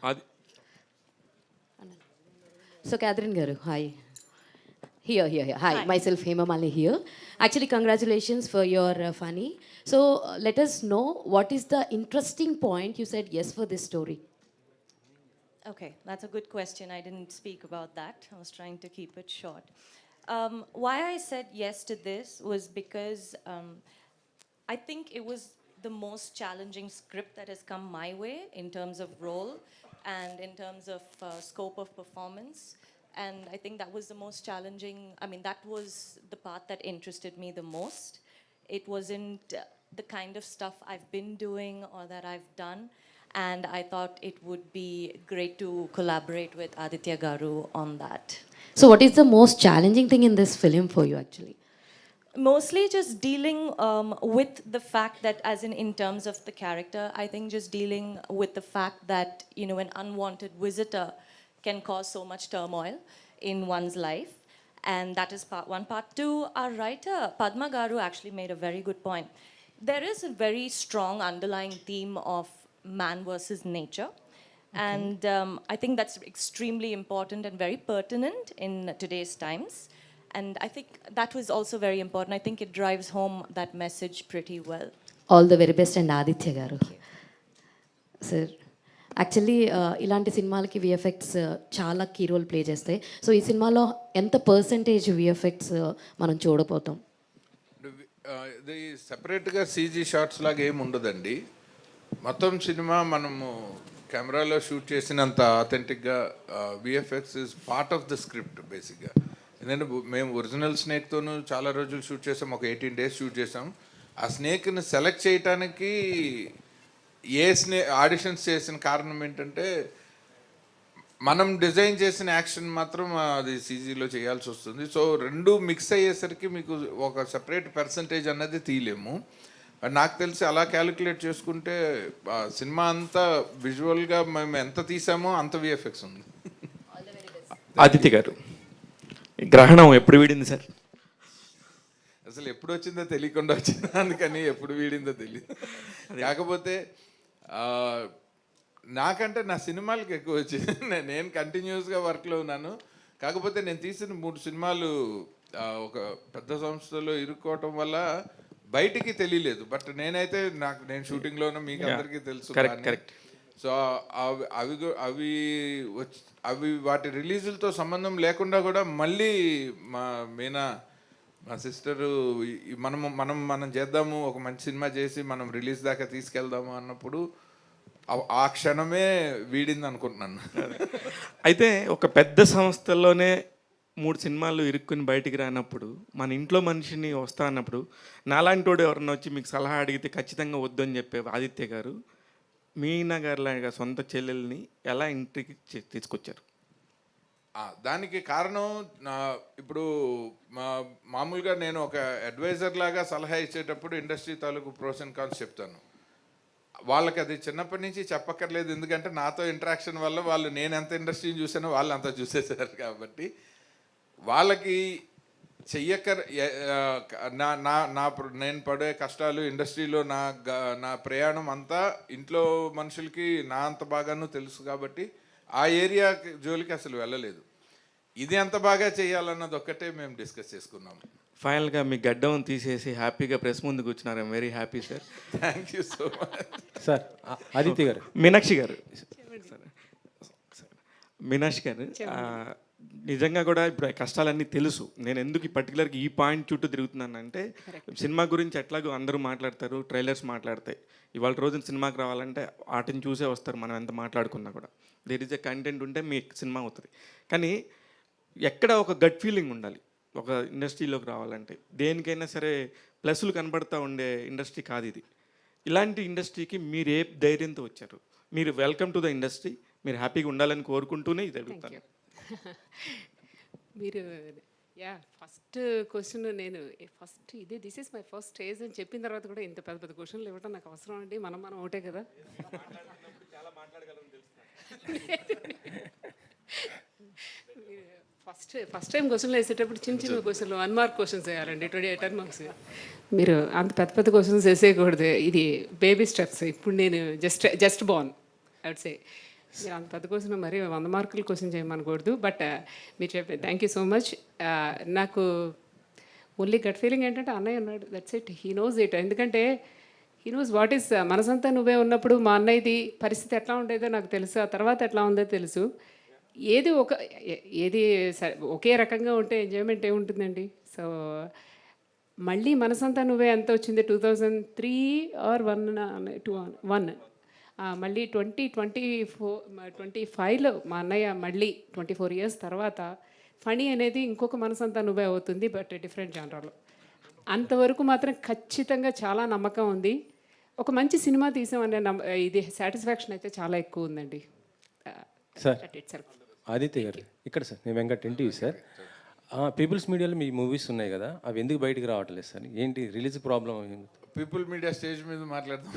అది So, Catherine Garu, hi. Here. Hi, myself Hema Mali here. Actually, congratulations for your funny. So, let us know what is the interesting point you said yes for this story. Okay, that's a good question. I didn't speak about that. I was trying to keep it short. Why I said yes to this was because I think it was the most challenging script that has come my way in terms of role and in terms of scope of performance. And I think that was the most challenging. I mean, that was the part that interested me the most. It wasn't the kind of stuff I've been doing or that I've done. And I thought it would be great to collaborate with Aditya Garu on that. So, what is the most challenging thing in this film for you actually? Mostly just dealing with the fact that, as in terms of the character, I think just dealing with the fact that, you know, an unwanted visitor can cause so much turmoil in one's life. And that is part one. Part two, our writer, Padma Garu, actually made a very good point. There is a very strong underlying theme of man versus nature. And I think that's extremely important and very pertinent in today's times. And I think that was also very important. I think it drives home that message pretty well. All the very best and Aditya Garu. Sir, actually ఇలాంటి సినిమాలకి VFX చాలా key role play చేస్తాయి. So ఈ సినిమాలో ఎంత percentage VFX మనం చూడబోతాం? ఇది సెపరేట్గా సీజీ షార్ట్స్ లాగా ఏమి ఉండదండి. మొత్తం సినిమా మనము కెమెరాలో షూట్ చేసినంత ఆథెంటిక్గా VFX is part of the script బేసిక్గా. ఎందుకంటే మేము ఒరిజినల్ స్నేక్తోనూ చాలా రోజులు షూట్ చేసాం, ఒక 18 days షూట్ చేసాం. ఆ స్నేక్ని సెలెక్ట్ చేయడానికి ఆడిషన్స్ చేసిన కారణం ఏంటంటే మనం డిజైన్ చేసిన యాక్షన్ మాత్రం అది సీజీలో చేయాల్సి వస్తుంది. సో రెండు మిక్స్ అయ్యేసరికి మీకు ఒక సెపరేట్ పర్సంటేజ్ అన్నది తీయలేము. నాకు తెలిసి అలా క్యాలిక్యులేట్ చేసుకుంటే సినిమా అంతా విజువల్గా మేము ఎంత తీసామో అంత విఎఫ్ఎక్స్ ఉంది. ఆదిత్య గారు, గ్రహణం ఎప్పుడు వీడింది సార్? అసలు ఎప్పుడు వచ్చిందో తెలియకుండా వచ్చింది, అందుకని ఎప్పుడు వీడిందో తెలియదు. కాకపోతే నాకంటే నా సినిమాలకి ఎక్కువ వచ్చింది. నేను కంటిన్యూస్గా వర్క్లో ఉన్నాను. కాకపోతే నేను తీసిన 3 సినిమాలు ఒక పెద్ద సంస్థలో ఇరుక్కోవటం వల్ల బయటికి తెలియలేదు. బట్ నేనైతే నేను షూటింగ్లోనూ మీకు అందరికీ తెలుసు. సో అవి వాటి రిలీజులతో సంబంధం లేకుండా కూడా మళ్ళీ మా సిస్టరు మనం చేద్దాము, ఒక మంచి సినిమా చేసి మనం రిలీజ్ దాకా తీసుకెళ్దాము అన్నప్పుడు ఆ క్షణమే వీడింది అనుకుంటున్నాను. అయితే ఒక పెద్ద సంస్థల్లోనే 3 సినిమాలు ఇరుక్కుని బయటికి రానప్పుడు, మన ఇంట్లో మనిషిని వస్తా అన్నప్పుడు, నాలాంటోడు ఎవరన్నా వచ్చి మీకు సలహా అడిగితే ఖచ్చితంగా వద్దని చెప్పే ఆదిత్య గారు మీనా గారు లాగా సొంత చెల్లెల్ని ఎలా ఇంటికి తీసుకొచ్చారు? దానికి కారణం ఇప్పుడు మామూలుగా నేను ఒక అడ్వైజర్ లాగా సలహా ఇచ్చేటప్పుడు ఇండస్ట్రీ తాలూకు ప్రోస్ అండ్ కాన్స్ చెప్తాను. వాళ్ళకి అది చిన్నప్పటి నుంచి చెప్పక్కర్లేదు, ఎందుకంటే నాతో ఇంటరాక్షన్ వల్ల వాళ్ళు నేను ఎంత ఇండస్ట్రీని చూసానో వాళ్ళు అంతా చూసేసారు. కాబట్టి వాళ్ళకి నేను పడే కష్టాలు, ఇండస్ట్రీలో నా ప్రయాణం అంతా ఇంట్లో మనుషులకి నా అంత బాగానూ తెలుసు. కాబట్టి ఆ ఏరియా జోలికి అసలు వెళ్ళలేదు. ఇది ఎంత బాగా చేయాలన్నది ఒక్కటే మేము డిస్కస్ చేసుకున్నాము. ఫైనల్గా మీ గడ్డం తీసేసి హ్యాపీగా ప్రెస్ ముందు కూర్చున్నారు. I'm very happy sir. Thank you so much sir. Aditya గారు, మీనాక్షి గారు, మీనాక్షి గారు, నిజంగా కూడా ఇప్పుడు కష్టాలన్నీ తెలుసు. నేను ఎందుకు పర్టికులర్గా ఈ పాయింట్ చుట్టూ తిరుగుతున్నానంటే, సినిమా గురించి ఎట్లాగో అందరూ మాట్లాడతారు, ట్రైలర్స్ మాట్లాడతాయి. ఇవాళ రోజున సినిమాకి రావాలంటే వాటిని చూసే వస్తారు. మనం ఎంత మాట్లాడుకున్నా కూడా దేర్ ఈజ్ ఎ కంటెంట్ ఉంటే మీ సినిమా అవుతుంది. కానీ ఎక్కడ ఒక గట్ ఫీలింగ్ ఉండాలి ఒక ఇండస్ట్రీలోకి రావాలంటే. దేనికైనా సరే ప్లస్లు కనబడతా ఉండే ఇండస్ట్రీ కాదు ఇది. ఇలాంటి ఇండస్ట్రీకి మీరు ఏ ధైర్యంతో వచ్చారు? మీరు వెల్కమ్ టు ద ఇండస్ట్రీ, మీరు హ్యాపీగా ఉండాలని కోరుకుంటూనే ఇది అడుగుతాను. మీరు ఫస్ట్ క్వశ్చన్ నేను this is my first stage అని చెప్పిన తర్వాత కూడా ఇంత పెద్ద పెద్ద క్వశ్చన్లు ఇవ్వటం నాకు అవసరం అండి. మనం ఒకటే కదా. ఫస్ట్ టైం క్వశ్చన్లు వేసేటప్పుడు చిన్న క్వశ్చన్లు 1 mark క్వశ్చన్స్ వేయాలండి. 10 marks. మీరు అంత పెద్ద క్వశ్చన్స్ వేసేయకూడదు. ఇది బేబీ స్టెప్స్. ఇప్పుడు నేను just born I would say. మీరు అంత పెద్ద క్వశ్చన్ మరి 100 మార్కులు క్వశ్చన్ చేయమనకూడదు. బట్ మీరు చెప్పే థ్యాంక్ యూ సో మచ్. నాకు ఓన్లీ గట్ ఫీలింగ్ ఏంటంటే అన్నయ్య ఉన్నాడు, that's it. He knows it. ఎందుకంటే హీ నోస్ వాట్ ఈస్ మనసంతా నువ్వే ఉన్నప్పుడు మా అన్నయ్యది పరిస్థితి ఎట్లా ఉండేదో నాకు తెలుసు, ఆ తర్వాత ఎట్లా ఉందో తెలుసు. ఏది ఒకే రకంగా ఉంటే ఎంజాయ్మెంట్ ఏముంటుందండి. సో మళ్ళీ మనసంతా నువ్వే ఎంత వచ్చింది 2003 ఆర్ 1 మళ్ళీ 2025లో మా అన్నయ్య మళ్ళీ 24 ఇయర్స్ తర్వాత ఫనీ అనేది ఇంకొక మనసంతా నువ్వే అవుతుంది, బట్ డిఫరెంట్ జానరాలో. అంతవరకు మాత్రం ఖచ్చితంగా చాలా నమ్మకం ఉంది. ఒక మంచి సినిమా తీసామనే ఇది సాటిస్ఫాక్షన్ అయితే చాలా ఎక్కువ ఉందండి. Sir it self. ఆదిత్య గారు ఇక్కడ సార్, నేను వెంకట్ ఎన్టీవీ సార్. పీపుల్స్ మీడియాలో మీ మూవీస్ ఉన్నాయి కదా, అవి ఎందుకు బయటికి రావట్లేదు సార్? ఏంటి release problem? People media stage మీద మాట్లాడదాం.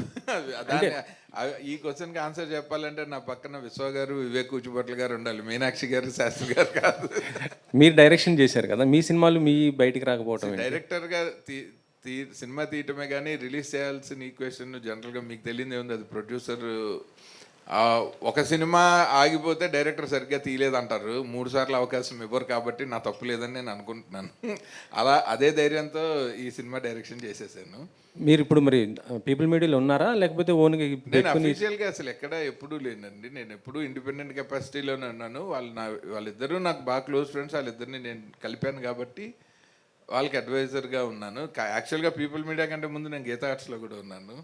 ఈ క్వశ్చన్కి ఆన్సర్ చెప్పాలంటే నా పక్కన విశ్వ గారు, వివేక్ కూచిపట్ల గారు ఉండాలి, మీనాక్షి గారు, శాస్త్రి గారు కాదు. మీరు డైరెక్షన్ చేశారు కదా, మీ సినిమాలు మీ బయటికి రాకపోవటం ఏంటి? డైరెక్టర్గా సినిమా తీయటమే కానీ రిలీజ్ చేయాల్సిన ఈక్వేషన్ జనరల్గా మీకు తెలియదు ఏముంది, అది ప్రొడ్యూసర్. ఒక సినిమా ఆగిపోతే డైరెక్టర్ సరిగ్గా తీయలేదంటారు, 3 సార్లు అవకాశం ఇవ్వరు, కాబట్టి నా తప్పు లేదని నేను అనుకుంటున్నాను. అదే ధైర్యంతో ఈ సినిమా డైరెక్షన్ చేసేసాను. మీరు ఇప్పుడు మరి పీపుల్ మీడియాలో ఉన్నారా, లేకపోతే ఓన్గా నేను అఫీషియల్గా అసలు ఎక్కడ ఎప్పుడూ లేనండి. నేను ఎప్పుడూ ఇండిపెండెంట్ కెపాసిటీలోనే ఉన్నాను. వాళ్ళిద్దరూ నాకు బాగా క్లోజ్ ఫ్రెండ్స్, వాళ్ళిద్దరిని నేను కలిపాను కాబట్టి వాళ్ళకి అడ్వైజర్గా ఉన్నాను. యాక్చువల్గా పీపుల్ మీడియా కంటే ముందు నేను గీతా ఆర్ట్స్లో కూడా ఉన్నాను.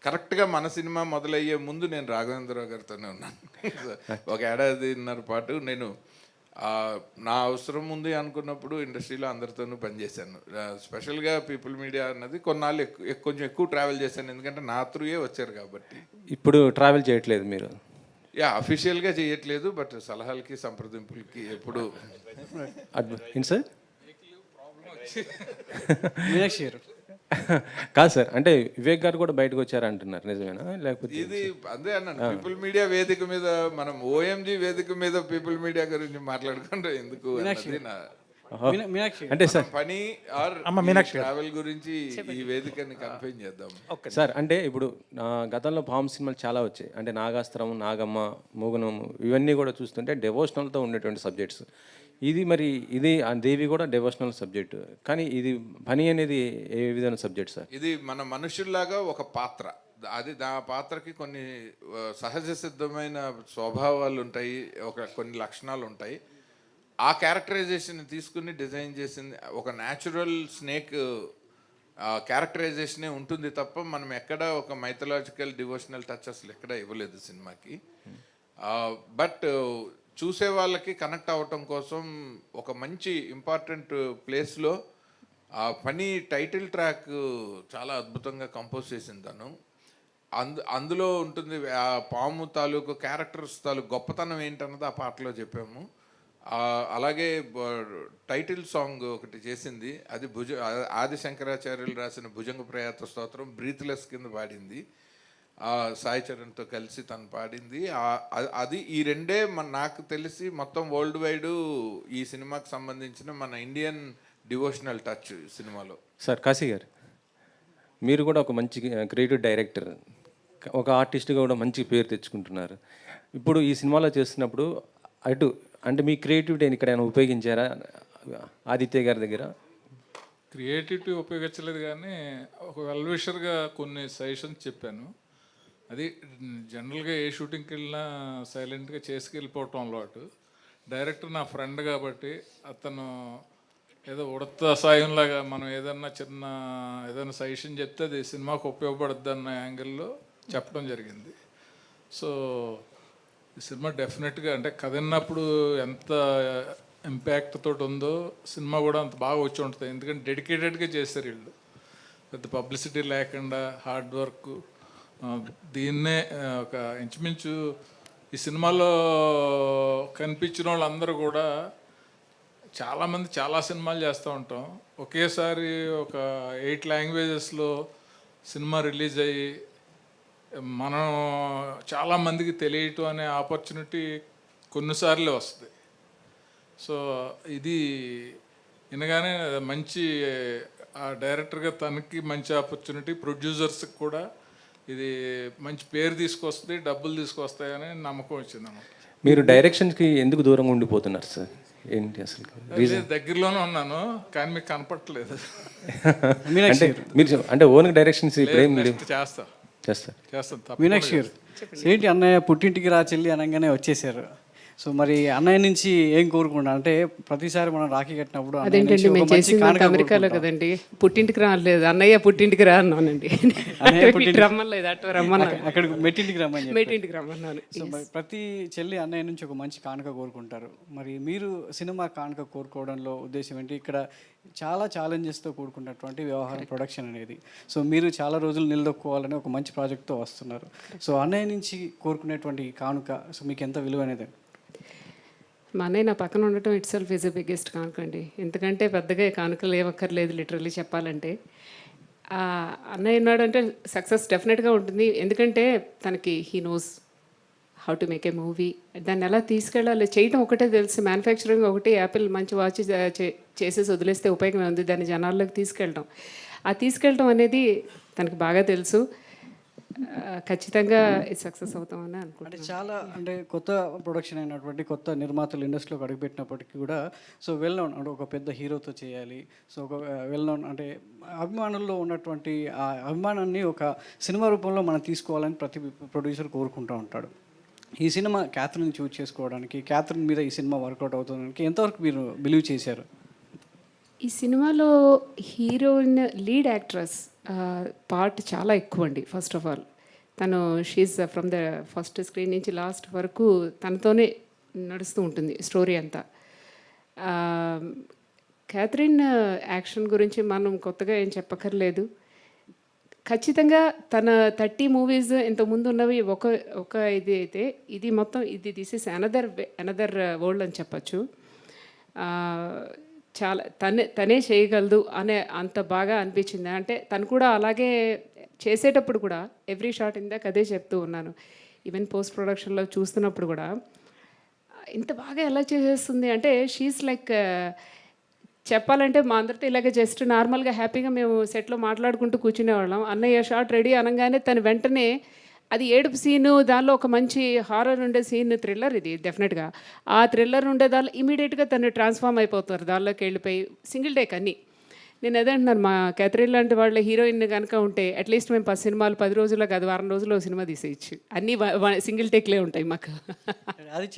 కరెక్ట్గా మన సినిమా మొదలయ్యే ముందు నేను రాఘవేంద్రరావు గారితోనే ఉన్నాను. 1 ఏడాదిన్నర పాటు నేను నా అవసరం ఉంది అనుకున్నప్పుడు ఇండస్ట్రీలో అందరితోనూ పనిచేశాను. స్పెషల్గా పీపుల్ మీడియా అన్నది కొన్నాళ్ళు కొంచెం ఎక్కువ ట్రావెల్ చేశాను, ఎందుకంటే నా త్రూయే వచ్చారు కాబట్టి. ఇప్పుడు ట్రావెల్ చేయట్లేదు మీరు? అఫీషియల్గా చేయట్లేదు, బట్ సలహాలకి సంప్రదింపులకి ఎప్పుడు. ఏంటి సార్? మీనాక్షి గారు కాదు సార్, అంటే వివేక్ గారు కూడా బయటకు వచ్చారంటున్నారు, నిజమేనా? లేకపోతే ఇది అదే అన్నాను, పీపుల్ మీడియా వేదిక మీద, మనం ఓఎంజీ వేదిక మీద పీపుల్ మీడియా గురించి మాట్లాడుకుంటే ఎందుకు అన్నది నా మీనాక్షి అంటే సార్ పని ఆర్ ట్రావెల్ గురించి ఈ వేదికని కన్ఫైన్ చేద్దాం సార్. అంటే ఇప్పుడు గతంలో ఫామ్ సినిమాలు చాలా వచ్చాయి, అంటే నాగాస్త్రం, నాగమ్మ, మూగనము, ఇవన్నీ కూడా చూస్తుంటే డెవోషనల్తో ఉండేటువంటి సబ్జెక్ట్స్. ఇది మరి ఇది దేవి కూడా డెవోషనల్ సబ్జెక్ట్, కానీ ఇది పని అనేది ఏ విధమైన సబ్జెక్ట్ సార్? ఇది మన మనుషుల్లాగా ఒక పాత్ర, అది ఆ పాత్రకి కొన్ని సహజ సిద్ధమైన స్వభావాలు ఉంటాయి, కొన్ని లక్షణాలు ఉంటాయి. ఆ క్యారెక్టరైజేషన్ తీసుకుని డిజైన్ చేసింది ఒక న్యాచురల్ స్నేక్ క్యారెక్టరైజేషనే ఉంటుంది తప్ప మనం ఎక్కడ ఒక మైథలాజికల్ డివోషనల్ టచ్ అసలు ఎక్కడ ఇవ్వలేదు సినిమాకి. బట్ చూసే వాళ్ళకి కనెక్ట్ అవ్వటం కోసం ఒక మంచి ఇంపార్టెంట్ ప్లేస్లో ఆ పని టైటిల్ ట్రాక్ చాలా అద్భుతంగా కంపోజ్ చేసింది తను. అందులో ఉంటుంది ఆ పాము తాలూకు క్యారెక్టర్స్ తాలూకు గొప్పతనం ఏంటన్నది ఆ పాటలో చెప్పాము. అలాగే టైటిల్ సాంగ్ ఒకటి చేసింది, అది ఆది శంకరాచార్యులు రాసిన భుజంగ ప్రయాత స్తోత్రం బ్రీత్లెస్ కింద పాడింది, సాయి చరణ్తో కలిసి తను పాడింది. అది ఈ రెండే నాకు తెలిసి మొత్తం వరల్డ్ వైడ్ ఈ సినిమాకి సంబంధించిన మన ఇండియన్ డివోషనల్ టచ్ సినిమాలో. సార్ కాశీ గారు, మీరు కూడా ఒక మంచి క్రియేటివ్ డైరెక్టర్, ఒక ఆర్టిస్ట్గా కూడా మంచి పేరు తెచ్చుకుంటున్నారు. ఇప్పుడు ఈ సినిమాలో చేస్తున్నప్పుడు అంటే మీ క్రియేటివిటీని ఇక్కడ ఏమైనా ఉపయోగించారా ఆదిత్య గారి దగ్గర? క్రియేటివిటీ ఉపయోగించలేదు, కానీ ఒక వెల్విషర్గా కొన్ని సజెషన్స్ చెప్పాను. అది జనరల్గా ఏ షూటింగ్కి వెళ్ళినా సైలెంట్గా చేసుకెళ్ళిపోవటం అలవాటు. డైరెక్టర్ నా ఫ్రెండ్ కాబట్టి అతను ఏదో ఉడత సాయంలాగా మనం ఏదైనా సజెషన్ చెప్తే అది సినిమాకు ఉపయోగపడుద్ది అన్న యాంగిల్లో చెప్పడం జరిగింది. సో ఈ సినిమా డెఫినెట్గా అంటే కథ విన్నప్పుడు ఎంత ఇంపాక్ట్ తోటి ఉందో సినిమా కూడా అంత బాగా వచ్చి ఉంటుంది. ఎందుకంటే డెడికేటెడ్గా చేస్తారు వీళ్ళు, పెద్ద పబ్లిసిటీ లేకుండా హార్డ్ వర్క్. దీన్నే ఒక ఇంచుమించు ఈ సినిమాలో కనిపించిన వాళ్ళందరూ కూడా చాలామంది చాలా సినిమాలు చేస్తూ ఉంటాం. ఒకేసారి ఒక 8 లాంగ్వేజెస్లో సినిమా రిలీజ్ అయ్యి మనం చాలామందికి తెలియటం అనే ఆపర్చునిటీ కొన్నిసార్లే వస్తుంది. సో ఇది వినగానే మంచి ఆ డైరెక్టర్గా తనకి మంచి ఆపర్చునిటీ, ప్రొడ్యూసర్స్కి కూడా ఇది మంచి పేరు తీసుకొస్తుంది, డబ్బులు తీసుకొస్తాయని నమ్మకం వచ్చింది అన్నమాట. మీరు డైరెక్షన్కి ఎందుకు దూరంగా ఉండిపోతున్నారు సార్? ఏంటి అసలు నేను దగ్గరలోనే ఉన్నాను కానీ మీకు కనపడట్లేదు. అంటే మీరు అంటే ఓన్గా డైరెక్షన్స్ ఇప్పుడు ఏం లేవు చేస్తా చేస్తారు. చేస్తాను తప్ప. మీనాక్షి గారు, ఏంటి అన్నయ్య పుట్టింటికి రా చెల్లి అనగానే వచ్చేసారు. సో మరి అన్నయ్య నుంచి ఏం కోరుకుంటా అంటే ప్రతిసారి మనం రాఖీ కట్టినప్పుడు అన్నయ్య నుంచి అదేంటండి ఒక మేము మంచి చేసింది కానుక అమెరికాలో కోరుకుంటాం. కదండి, పుట్టింటికి రాలేదు, అన్నయ్య పుట్టింటికి రా అన్నానండి. పుట్టింటికి- రమ్మలేదు, అటు రమ్మన్నాను, అక్కడికి మెట్టింటికి రమ్మని చెప్పి. మేటింటికి రమ్మన్నాను. సో మరి ప్రతి చెల్లి అన్నయ్య నుంచి ఒక మంచి కానుక కోరుకుంటారు. మరి మీరు సినిమా కానుక కోరుకోవడంలో ఉద్దేశం ఏంటి? ఇక్కడ చాలా ఛాలెంజెస్తో కూడుకున్నటువంటి వ్యవహారం ప్రొడక్షన్ అనేది. సో మీరు చాలా రోజులు నిలదొక్కుకోవాలని ఒక మంచి ప్రాజెక్ట్తో వస్తున్నారు. సో అన్నయ్య నుంచి కోరుకునేటువంటి కానుక సో మీకు ఎంత విలువైనది? మా అన్నయ్య నా పక్కన ఉండటం itself is the biggest కానుకండి. ఎందుకంటే పెద్దగా కానుకలు ఏమక్కర్లేదు లిటరల్లీ చెప్పాలంటే. అన్నయ్య ఉన్నాడంటే సక్సెస్ డెఫినెట్గా ఉంటుంది. ఎందుకంటే తనకి he knows how to make a movie, దాన్ని ఎలా తీసుకెళ్ళాలి చేయటం ఒకటే తెలుసు. మ్యానుఫ్యాక్చరింగ్ ఒకటి, యాపిల్ మంచి వాచ్ చేసేసి వదిలేస్తే ఉపయోగం ఉంది, దాన్ని జనాల్లోకి తీసుకెళ్ళటం. ఆ తీసుకెళ్ళటం అనేది తనకి బాగా తెలుసు. ఖచ్చితంగా సక్సెస్ అవుతామని అంటే అనుకుంటున్నాను. చాలా అంటే కొత్త ప్రొడక్షన్ అయినటువంటి కొత్త నిర్మాతలు ఇండస్ట్రీలోకి అడుగుపెట్టినప్పటికీ కూడా సో వెల్ నోన్ అంటే ఒక పెద్ద హీరోతో చేయాలి. సో ఒక వెల్ నోన్ అంటే అభిమానుల్లో ఉన్నటువంటి ఆ అభిమానాన్ని ఒక సినిమా రూపంలో మనం తీసుకోవాలని ప్రతి ప్రొడ్యూసర్ కోరుకుంటూ ఉంటాడు. ఈ సినిమా క్యాథరిన్ చూజ్ చేసుకోవడానికి, క్యాథరిన్ మీద ఈ సినిమా వర్కౌట్ అవుతుందానికి ఎంతవరకు మీరు బిలీవ్ చేశారు? ఈ సినిమాలో హీరోయిన్ లీడ్ యాక్ట్రెస్ పార్ట్ చాలా ఎక్కువ అండి. ఫస్ట్ ఆఫ్ ఆల్ తను she's from the first screen నుంచి లాస్ట్ వరకు తనతోనే నడుస్తూ ఉంటుంది స్టోరీ అంతా. క్యాథరిన్ యాక్షన్ గురించి మనం కొత్తగా ఏం చెప్పక్కర్లేదు. ఖచ్చితంగా తన 30 మూవీస్ ఇంతకుముందు ఉన్నవి ఒక ఇది అయితే, ఇది మొత్తం దిస్ ఇస్ అనదర్ వరల్డ్ అని చెప్పచ్చు. చాలా తనే చేయగలదు అనే అంత బాగా అనిపించింది. అంటే తను కూడా అలాగే చేసేటప్పుడు కూడా ఎవ్రీ షాట్ ఇందాక అదే చెప్తూ ఉన్నాను. ఈవెన్ పోస్ట్ ప్రొడక్షన్లో చూస్తున్నప్పుడు కూడా ఇంత బాగా ఎలా చేసేస్తుంది అంటే షీఈస్ లైక్, చెప్పాలంటే మా అందరితో ఇలాగే జస్ట్ నార్మల్గా హ్యాపీగా మేము సెట్లో మాట్లాడుకుంటూ కూర్చునేవాళ్ళం. అన్నయ్య షాట్ రెడీ అనగానే తను వెంటనే అది ఏడుపు సీను, దానిలో ఒక మంచి హారర్ ఉండే సీన్, థ్రిల్లర్ ఇది డెఫినెట్గా. ఆ థ్రిల్లర్ ఉండే దానిలో ఇమీడియట్గా తను ట్రాన్స్ఫార్మ్ అయిపోతారు, దానిలోకి వెళ్ళిపోయి సింగిల్ టేక్ అన్నీ. నేను అదే అంటున్నాను, మా క్యాథరిన్ లాంటి వాళ్ళ హీరోయిన్ కనుక ఉంటే అట్లీస్ట్ మేము 10 సినిమాలు 10 రోజుల్లో కాదు వారం రోజుల్లో సినిమా తీసేయచ్చు. అన్నీ సింగిల్ టేక్లే ఉంటాయి మాకు. అది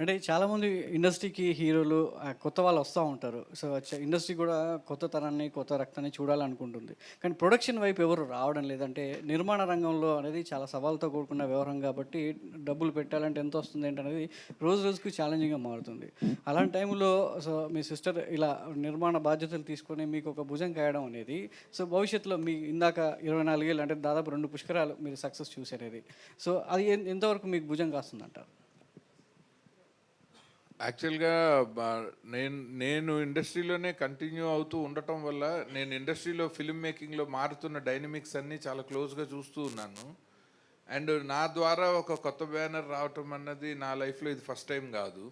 అంటే చాలామంది ఇండస్ట్రీకి హీరోలు కొత్త వాళ్ళు వస్తూ ఉంటారు. సో ఇండస్ట్రీ కూడా కొత్త తరాన్ని కొత్త రక్తాన్ని చూడాలనుకుంటుంది. కానీ ప్రొడక్షన్ వైపు ఎవరు రావడం లేదంటే నిర్మాణ రంగంలో అనేది చాలా సవాల్తో కూడుకున్న వ్యవహారం కాబట్టి డబ్బులు పెట్టాలంటే ఎంత వస్తుంది ఏంటనేది రోజు రోజుకు ఛాలెంజింగ్గా మారుతుంది. అలాంటి టైంలో సో మీ సిస్టర్ ఇలా నిర్మాణ బాధ్యతలు తీసుకొని మీకు ఒక భుజం కాయడం అనేది సో భవిష్యత్తులో మీ ఇందాక 24 ఏళ్ళు అంటే దాదాపు 2 పుష్కరాలు మీరు సక్సెస్ చూసేది. సో అది ఎంతవరకు మీకు భుజం కాస్తుందంటారు? యాక్చువల్గా నేను ఇండస్ట్రీలోనే కంటిన్యూ అవుతూ ఉండటం వల్ల నేను ఇండస్ట్రీలో ఫిల్మ్ మేకింగ్లో మారుతున్న డైనమిక్స్ అన్నీ చాలా క్లోజ్గా చూస్తూ ఉన్నాను. అండ్ నా ద్వారా ఒక కొత్త బ్యానర్ రావటం అన్నది నా లైఫ్లో ఇది ఫస్ట్ టైం కాదు.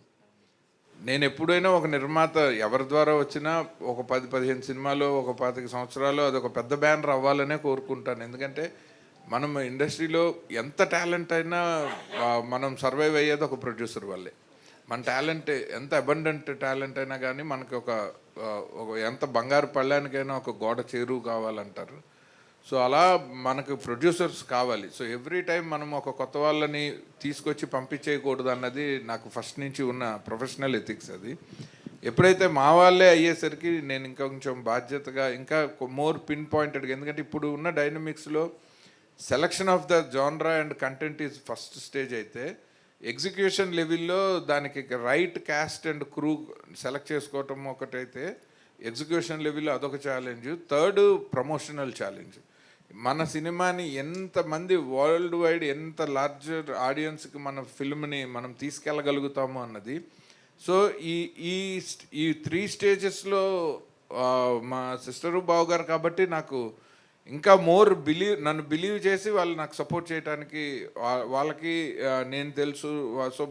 నేను ఎప్పుడైనా ఒక నిర్మాత ఎవరి ద్వారా వచ్చినా ఒక 10-15 సినిమాలో ఒక 25 సంవత్సరాలు అది ఒక పెద్ద బ్యానర్ అవ్వాలనే కోరుకుంటాను. ఎందుకంటే మనం ఇండస్ట్రీలో ఎంత టాలెంట్ అయినా మనం సర్వైవ్ అయ్యేది ఒక ప్రొడ్యూసర్ వల్లే. మన టాలెంట్ ఎంత అబండెంట్ టాలెంట్ అయినా కానీ మనకి ఒక ఎంత బంగారు పళ్ళానికైనా ఒక గోడ చేరువు కావాలంటారు. సో అలా మనకు ప్రొడ్యూసర్స్ కావాలి. సో ఎవ్రీ టైం మనం ఒక కొత్త వాళ్ళని తీసుకొచ్చి పంపించేయకూడదు అన్నది నాకు ఫస్ట్ నుంచి ఉన్న ప్రొఫెషనల్ ఎథిక్స్. అది ఎప్పుడైతే మా వాళ్ళే అయ్యేసరికి నేను ఇంకా కొంచెం బాధ్యతగా ఇంకా మోర్ పిన్ పాయింటెడ్గా, ఎందుకంటే ఇప్పుడు ఉన్న డైనమిక్స్లో selection of the genre and content is first stage అయితే ఎగ్జిక్యూషన్ లెవెల్లో దానికి right cast and crew select చేసుకోవటం ఒకటైతే ఎగ్జిక్యూషన్ లెవెల్లో అదొక ఛాలెంజ్. Third promotional challenge. మన సినిమాని ఎంతమంది వరల్డ్ వైడ్ ఎంత లార్జర్ ఆడియన్స్కి మన ఫిల్మ్ని మనం తీసుకెళ్ళగలుగుతాము అన్నది. సో ఈ 3 స్టేజెస్లో మా సిస్టరు బావగారు కాబట్టి నాకు ఇంకా మోర్ నన్ను బిలీవ్ చేసి వాళ్ళు నాకు సపోర్ట్ చేయడానికి వాళ్ళకి నేను తెలుసు. సో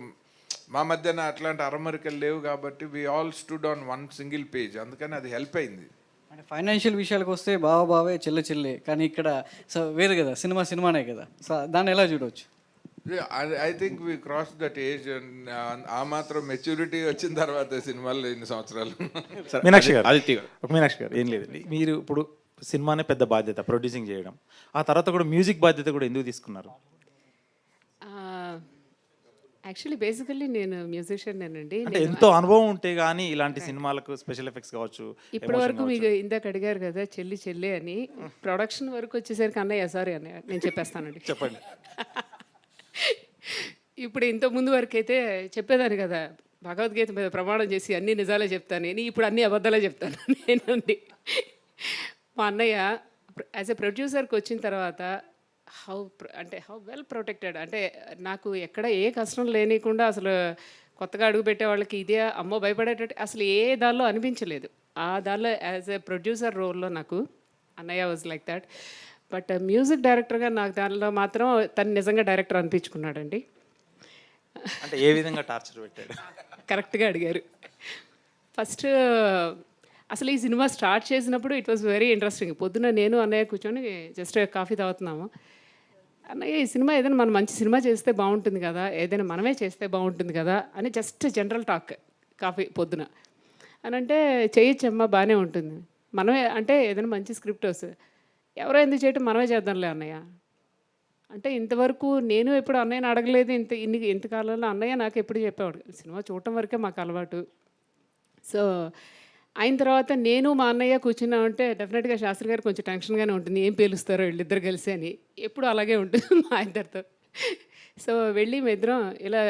మా మధ్యన అట్లాంటి అరమరికలు లేవు కాబట్టి we all stood on one single page. అందుకని అది హెల్ప్ అయింది. అంటే ఫైనాన్షియల్ విషయాలకు వస్తే బావ బావే చెల్లె చెల్లె, కానీ ఇక్కడ సో వేరు కదా, సినిమా సినిమానే కదా, సో దాన్ని ఎలా చూడవచ్చు? I think we cross that age. ఆ మాత్రం మెచ్యూరిటీ వచ్చిన తర్వాత సినిమాలు ఎన్ని సంవత్సరాలు. మీనాక్షి గారు, ఆదిత్య గారు, ఒక మీనాక్షి గారు, ఏం లేదండి, మీరు ఇప్పుడు సినిమానే పెద్ద బాధ్యత ప్రొడ్యూసింగ్ చేయడం, ఆ తర్వాత కూడా మ్యూజిక్ బాధ్యత కూడా ఎందుకు తీసుకున్నారు? యాక్చువల్లీ బేసికల్లీ నేను మ్యూజిషియన్నేనండి. అంటే ఎంతో అనుభవం ఉంటే కానీ ఇలాంటి సినిమాలకు స్పెషల్ ఎఫెక్ట్స్ కావచ్చు, ఇప్పటి వరకు మీకు ఇందాక అడిగారు కదా చెల్లి చెల్లి అని, ప్రొడక్షన్ వరకు వచ్చేసరికి అన్నయ్య సారీ అన్నయ్య నేను చెప్పేస్తానండి. చెప్పండి. ఇప్పుడు ఇంత ముందు వరకు అయితే చెప్పేదాన్ని కదా, భగవద్గీత మీద ప్రమాణం చేసి అన్ని నిజాలే చెప్తాను నేను, ఇప్పుడు అన్ని అబద్ధాలే చెప్తాను నేనండి. మా అన్నయ్య యాజ్ ఎ ప్రొడ్యూసర్కి వచ్చిన తర్వాత హౌ వెల్ ప్రొటెక్టెడ్ అంటే, నాకు ఎక్కడ ఏ కష్టం లేనికుండా అసలు కొత్తగా అడుగు పెట్టే వాళ్ళకి ఇదే అమ్మో భయపడేటట్టు అసలు ఏ దానిలో అనిపించలేదు. ఆ దానిలో యాజ్ ఎ ప్రొడ్యూసర్ రోల్లో నాకు అన్నయ్య was like that. But music డైరెక్టర్గా నాకు దానిలో మాత్రం తను నిజంగా డైరెక్టర్ అనిపించుకున్నాడండి. అంటే ఏ విధంగా టార్చర్ పెట్టాడు? కరెక్ట్గా అడిగారు. ఫస్ట్ అసలు ఈ సినిమా స్టార్ట్ చేసినప్పుడు ఇట్ వాజ్ వెరీ ఇంట్రెస్టింగ్. పొద్దున్న నేను అన్నయ్య కూర్చొని జస్ట్ కాఫీ తాగుతున్నాము. అన్నయ్య ఈ సినిమా ఏదైనా మనం మంచి సినిమా చేస్తే బాగుంటుంది కదా, ఏదైనా మనమే చేస్తే బాగుంటుంది కదా అని జస్ట్ జనరల్ టాక్ కాఫీ పొద్దున అని అంటే, చేయొచ్చమ్మా బాగానే ఉంటుంది, మనమే అంటే ఏదైనా మంచి స్క్రిప్ట్ వస్తుంది, ఎవరో ఎందుకు చేయటం మనమే చేద్దాంలే అన్నయ్య అంటే. ఇంతవరకు నేను ఎప్పుడు అన్నయ్యని అడగలేదు. ఇంతకాలంలో అన్నయ్య నాకు ఎప్పుడు చెప్పేవాడు, సినిమా చూడటం వరకే మాకు అలవాటు. సో అయిన తర్వాత నేను మా అన్నయ్య కూర్చున్నామంటే డెఫినెట్గా శాస్త్రి గారు కొంచెం టెన్షన్గానే ఉంటుంది, ఏం పేలుస్తారో వీళ్ళిద్దరు కలిసి అని. ఎప్పుడు అలాగే ఉంటుంది మా ఇద్దరితో. సో వెళ్ళి మీ ఇద్దరం ఇలా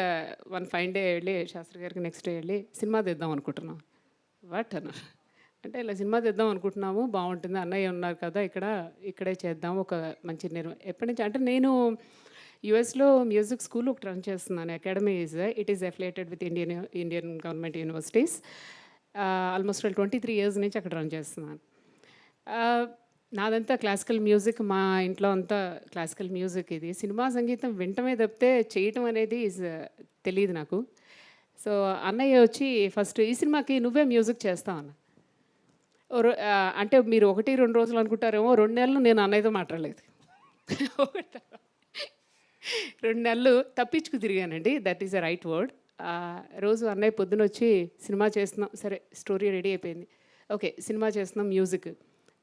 వన్ ఫైన్ డే వెళ్ళి శాస్త్రి గారికి నెక్స్ట్ డే వెళ్ళి సినిమా తీద్దాం అనుకుంటున్నాం. వాట్ అన్న అంటే ఇలా సినిమా తీద్దాం అనుకుంటున్నాము, బాగుంటుంది, అన్నయ్య ఉన్నారు కదా ఇక్కడే చేద్దాం ఒక మంచి ఎప్పటి నుంచి అంటే నేను యుఎస్లో మ్యూజిక్ స్కూల్ ఒకటి రన్ చేస్తున్నాను. Academy it is affiliated with Indian government universities. Almost 23 years నుంచి అక్కడ రన్ చేస్తున్నాను. నాదంతా క్లాసికల్ మ్యూజిక్, మా ఇంట్లో అంతా క్లాసికల్ మ్యూజిక్. ఇది సినిమా సంగీతం వింటమే తప్పితే చేయటం అనేది తెలియదు నాకు. సో అన్నయ్య వచ్చి ఫస్ట్ ఈ సినిమాకి నువ్వే మ్యూజిక్ చేస్తావు అన్న. అంటే మీరు 1-2 రోజులు అనుకుంటారేమో, 2 నెలలు నేను అన్నయ్యతో మాట్లాడలేదు. 2 నెలలు తప్పించుకు తిరిగానండి, that is the right word. రోజు అన్నయ్య పొద్దున వచ్చి సినిమా చేస్తున్నాం, సరే స్టోరీ రెడీ అయిపోయింది, ఓకే సినిమా చేస్తున్నాం, మ్యూజిక్.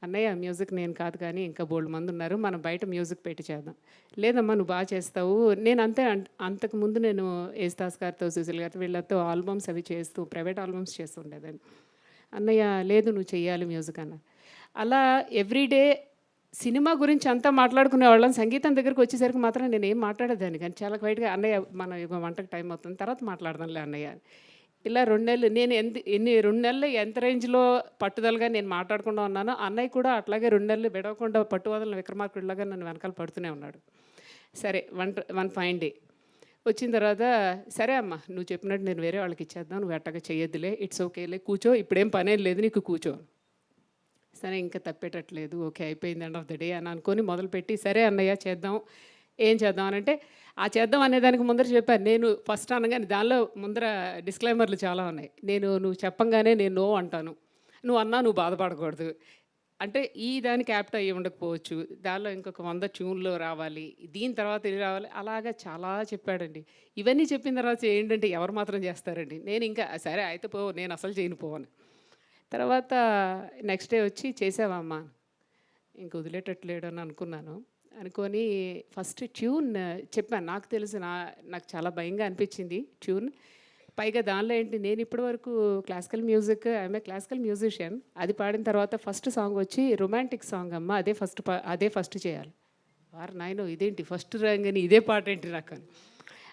అన్నయ్య మ్యూజిక్ నేను కాదు కానీ ఇంకా బోల్డ్ మంది ఉన్నారు, మనం బయట మ్యూజిక్ పెట్టి చేద్దాం. లేదమ్మా నువ్వు బాగా చేస్తావు. నేను అంతకుముందు నేను యేసుదాస్ గారితో సుశీల్ గారితో వీళ్ళతో ఆల్బమ్స్ అవి చేస్తూ ప్రైవేట్ ఆల్బమ్స్ చేస్తుండేదాన్ని. అన్నయ్య లేదు నువ్వు చెయ్యాలి మ్యూజిక్ అన్న. అలా ఎవ్రీడే సినిమా గురించి అంతా మాట్లాడుకునే వాళ్ళం. సంగీతం దగ్గరికి వచ్చేసరికి మాత్రం నేను ఏం మాట్లాడేదాన్ని కానీ చాలా క్వైట్గా అన్నయ్య మన వంటకు టైం అవుతుంది తర్వాత మాట్లాడదాంలే అన్నయ్య. ఇలా 2 నెలలు నేను 2 నెలలు ఎంత రేంజ్లో పట్టుదలగా నేను మాట్లాడకుండా ఉన్నానో, అన్నయ్య కూడా అట్లాగే 2 నెలలు విడవకుండా పట్టువదలను విక్రమార్కుడిలాగా నన్ను వెనకాల పడుతూనే ఉన్నాడు. సరే వన్ ఫైన్ డే వచ్చిన తర్వాత, సరే అమ్మ నువ్వు చెప్పినట్టు నేను వేరే వాళ్ళకి ఇచ్చేద్దాం, నువ్వు అట్టగా చేయొద్దులే, ఇట్స్ ఓకేలే, కూర్చో, ఇప్పుడేం పనేం లేదు నీకు, కూర్చో. సరే ఇంకా తప్పేటట్లేదు, ఓకే అయిపోయింది ఎండ్ ఆఫ్ ద డే అని అనుకొని మొదలుపెట్టి, సరే అన్నయ్య చేద్దాం, ఏం చేద్దాం అని అంటే, ఆ చేద్దాం అనేదానికి ముందర చెప్పాను నేను. ఫస్ట్ అనగానే దానిలో ముందర డిస్క్లైమర్లు చాలా ఉన్నాయి. నువ్వు చెప్పంగానే నేను నో అంటాను, నువ్వు అన్నా నువ్వు బాధపడకూడదు అంటే ఈ దానికి యాప్ట్ అయ్యి ఉండకపోవచ్చు, దానిలో ఇంకొక 100 ట్యూన్లు రావాలి, దీని తర్వాత ఇది రావాలి, అలాగా చాలా చెప్పాడండి. ఇవన్నీ చెప్పిన తర్వాత ఏంటంటే ఎవరు మాత్రం చేస్తారండి. నేను ఇంకా సరే అయితే పో, నేను అసలు చేయను పోవని. తర్వాత నెక్స్ట్ డే వచ్చి చేసావమ్మా, ఇంక వదిలేటట్లేడు అని అనుకొని ఫస్ట్ ట్యూన్ చెప్పాను. నాకు తెలుసు నాకు చాలా భయంగా అనిపించింది ట్యూన్. పైగా దానిలో ఏంటి, నేను ఇప్పటివరకు classical music, I'm a classical musician. అది పాడిన తర్వాత ఫస్ట్ సాంగ్ వచ్చి రొమాంటిక్ సాంగ్ అమ్మ, అదే ఫస్ట్ చేయాలి. వారు నాయనో ఇదేంటి ఫస్ట్ రాగానే ఇదే పాట ఏంటి నాకు అని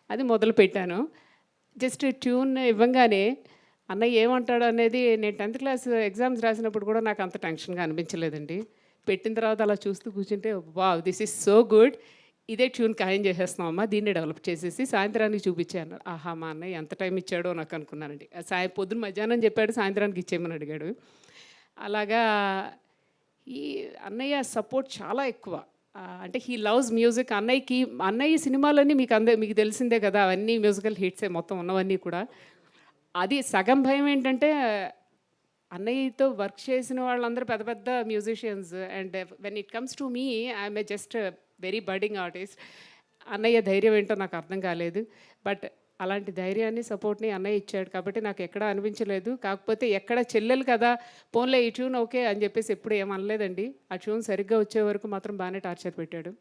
అది మొదలు పెట్టాను. జస్ట్ ట్యూన్ ఇవ్వంగానే అన్నయ్య ఏమంటాడు అనేది, నేను 10th క్లాస్ ఎగ్జామ్స్ రాసినప్పుడు కూడా నాకు అంత టెన్షన్గా అనిపించలేదండి. పెట్టిన తర్వాత అలా చూస్తూ కూర్చుంటే wow this is so good, ఇదే ట్యూన్ ఖాయం చేసేస్తున్నామమ్మా, దీన్ని డెవలప్ చేసేసి సాయంత్రానికి చూపించాను. ఆహా మా అన్నయ్య ఎంత టైం ఇచ్చాడో నాకు అనుకున్నానండి. పొద్దున మధ్యాహ్నం చెప్పాడు, సాయంత్రానికి ఇచ్చేయమని అడిగాడు. అలాగా ఈ అన్నయ్య సపోర్ట్ చాలా ఎక్కువ. అంటే హీ లవ్స్ మ్యూజిక్. అన్నయ్య సినిమాలన్నీ మీకు తెలిసిందే కదా, అవన్నీ మ్యూజికల్ హిట్సే మొత్తం ఉన్నవన్నీ కూడా. అది సగం భయం ఏంటంటే అన్నయ్యతో వర్క్ చేసిన వాళ్ళందరూ పెద్ద పెద్ద musicians. And when it comes to me, I'm a just very budding artist. అన్నయ్య ధైర్యం ఏంటో నాకు అర్థం కాలేదు. బట్ అలాంటి ధైర్యాన్ని, సపోర్ట్ని అన్నయ్య ఇచ్చాడు కాబట్టి నాకు ఎక్కడా అనిపించలేదు. కాకపోతే ఎక్కడ చెల్లెలు కదా, పోన్లే ఈ ట్యూన్ ఓకే అని చెప్పేసి ఎప్పుడు ఏమనలేదండి. ఆ ట్యూన్ సరిగ్గా వచ్చే వరకు మాత్రం బాగానే టార్చర్ పెట్టాడు.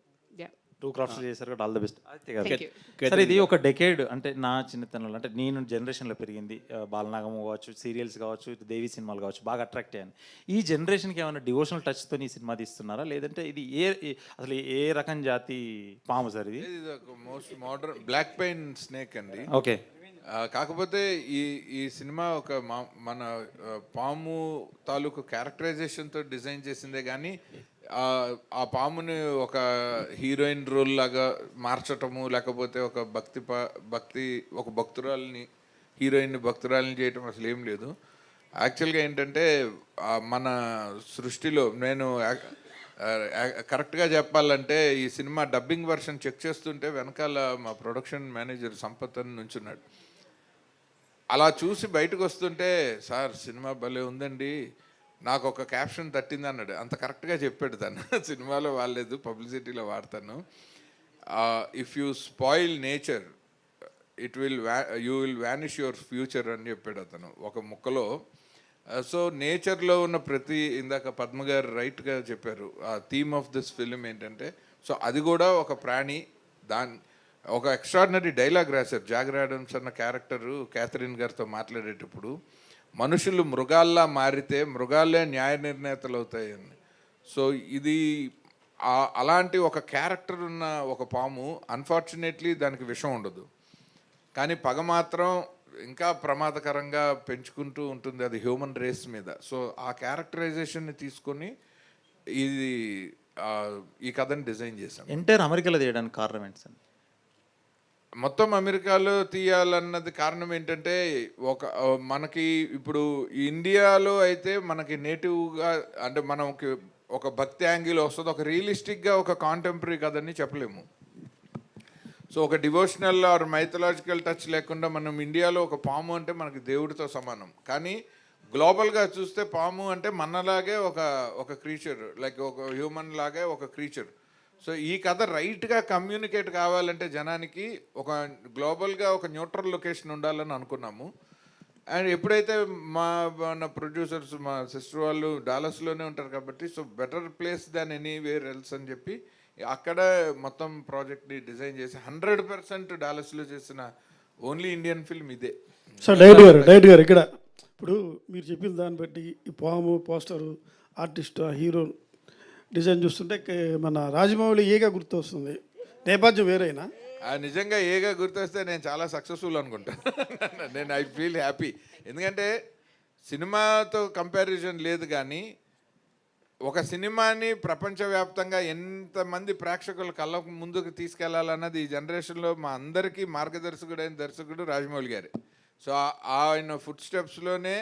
యా, 2 క్రాఫ్ట్స్ చేశారు కాబట్టి all the best. Thank you. Sir ఇది ఒక డెకేడ్, అంటే నా చిన్నతనంలో, అంటే నేను జనరేషన్లో పెరిగింది, బాలనాగం కావచ్చు, సీరియల్స్ కావచ్చు, ఇటు దేవి సినిమాలు కావచ్చు, బాగా అట్రాక్ట్ అయ్యాను. ఈ జనరేషన్కి ఏమైనా డివోషనల్ టచ్తో ఈ సినిమా తీస్తున్నారా, లేదంటే ఇది అసలు ఏ రకం జాతి పాము సార్ ఇది? ఇది ఒక most modern black pain snake అండి. ఓకే. కాకపోతే ఈ సినిమా ఒక మన పాము తాలూకు క్యారెక్టరైజేషన్తో డిజైన్ చేసిందే కానీ ఆ పాముని ఒక హీరోయిన్ రోల్ లాగా మార్చటము, లేకపోతే ఒక భక్తి ఒక భక్తురాలని, హీరోయిన్ భక్తురాలని చేయటం అసలు ఏం లేదు. యాక్చువల్గా ఏంటంటే మన సృష్టిలో నేను కరెక్ట్గా చెప్పాలంటే ఈ సినిమా డబ్బింగ్ వర్షన్ చెక్ చేస్తుంటే వెనకాల మా ప్రొడక్షన్ మేనేజర్ సంపత్ అని నుంచున్నాడు. అలా చూసి బయటకు వస్తుంటే, సార్ సినిమా భలే ఉందండి, నాకు ఒక క్యాప్షన్ తట్టింది అన్నాడు. అంత కరెక్ట్గా చెప్పాడు తను. సినిమాలో వాడలేదు, పబ్లిసిటీలో వాడతాను. If you spoil nature you will vanish your future అని చెప్పాడు అతను ఒక ముక్కలో. సో నేచర్లో ఉన్న ఇందాక పద్మ గారు రైట్గా చెప్పారు, ఆ థీమ్ ఆఫ్ దిస్ ఫిలిం ఏంటంటే, సో అది కూడా ఒక ప్రాణి. ఒక ఎక్స్ట్రాడినరీ డైలాగ్ రాశారు జాగర్ ఆడమ్స్ అన్న క్యారెక్టరు క్యాథరిన్ గారితో మాట్లాడేటప్పుడు, మనుషులు మృగాల్లా మారితే మృగాలే న్యాయ నిర్ణేతలు అవుతాయని. సో ఇది అలాంటి ఒక క్యారెక్టర్ ఉన్న ఒక పాము. అన్ఫార్చునేట్లీ దానికి విషం ఉండదు, కానీ పగ మాత్రం ఇంకా ప్రమాదకరంగా పెంచుకుంటూ ఉంటుంది, అది హ్యూమన్ రేస్ మీద. సో ఆ క్యారెక్టరైజేషన్ని తీసుకొని ఈ కథని డిజైన్ చేశాం. ఎంటైర్ అమెరికాలో తీయడానికి కారణం ఏంటి సార్? మొత్తం అమెరికాలో తీయాలన్నది కారణం ఏంటంటే, మనకి ఇప్పుడు ఇండియాలో అయితే మనకి నేటివ్గా, అంటే మనకి ఒక భక్తి యాంగిల్ వస్తుంది, ఒక రియలిస్టిక్గా ఒక కాంటెంపరీ కథని చెప్పలేము. సో ఒక డివోషనల్ ఆర్ మైథలాజికల్ టచ్ లేకుండా మనం ఇండియాలో ఒక పాము అంటే మనకి దేవుడితో సమానం. కానీ గ్లోబల్గా చూస్తే పాము అంటే మనలాగే ఒక క్రీచర్, లైక్ ఒక హ్యూమన్ లాగే ఒక క్రీచర్. సో ఈ కథ రైట్గా కమ్యూనికేట్ కావాలంటే జనానికి ఒక గ్లోబల్గా ఒక న్యూట్రల్ లొకేషన్ ఉండాలని అనుకున్నాము. అండ్ ఎప్పుడైతే మన ప్రొడ్యూసర్స్, మా సిస్టర్ వాళ్ళు డాలస్లోనే ఉంటారు కాబట్టి, సో బెటర్ ప్లేస్ దాన్ ఎనీవేర్ ఎల్స్ అని చెప్పి అక్కడ మొత్తం ప్రాజెక్ట్ని డిజైన్ చేసి 100% డాలస్లో చేసిన ఓన్లీ ఇండియన్ ఫిల్మ్ ఇదే. సార్ డైరెక్ట్ గారు ఇక్కడ ఇప్పుడు మీరు చెప్పిన దాన్ని బట్టి ఈ పాము పోస్టరు, ఆర్టిస్ట్, హీరో డిజైన్ చూస్తుంటే మన రాజమౌళి ఏగా గుర్తొస్తుంది, నేపథ్యం వేరైనా? నిజంగా ఏగా గుర్తొస్తే నేను చాలా సక్సెస్ఫుల్ అనుకుంటాను. నేను ఐ ఫీల్ హ్యాపీ. ఎందుకంటే సినిమాతో కంపారిజన్ లేదు, కానీ ఒక సినిమాని ప్రపంచవ్యాప్తంగా ఎంతమంది ప్రేక్షకులు కళ్ళ ముందుకు తీసుకెళ్లాలన్నది ఈ జనరేషన్లో మా అందరికీ మార్గదర్శకుడైన దర్శకుడు రాజమౌళి గారు. సో ఆయన ఫుట్ స్టెప్స్లోనే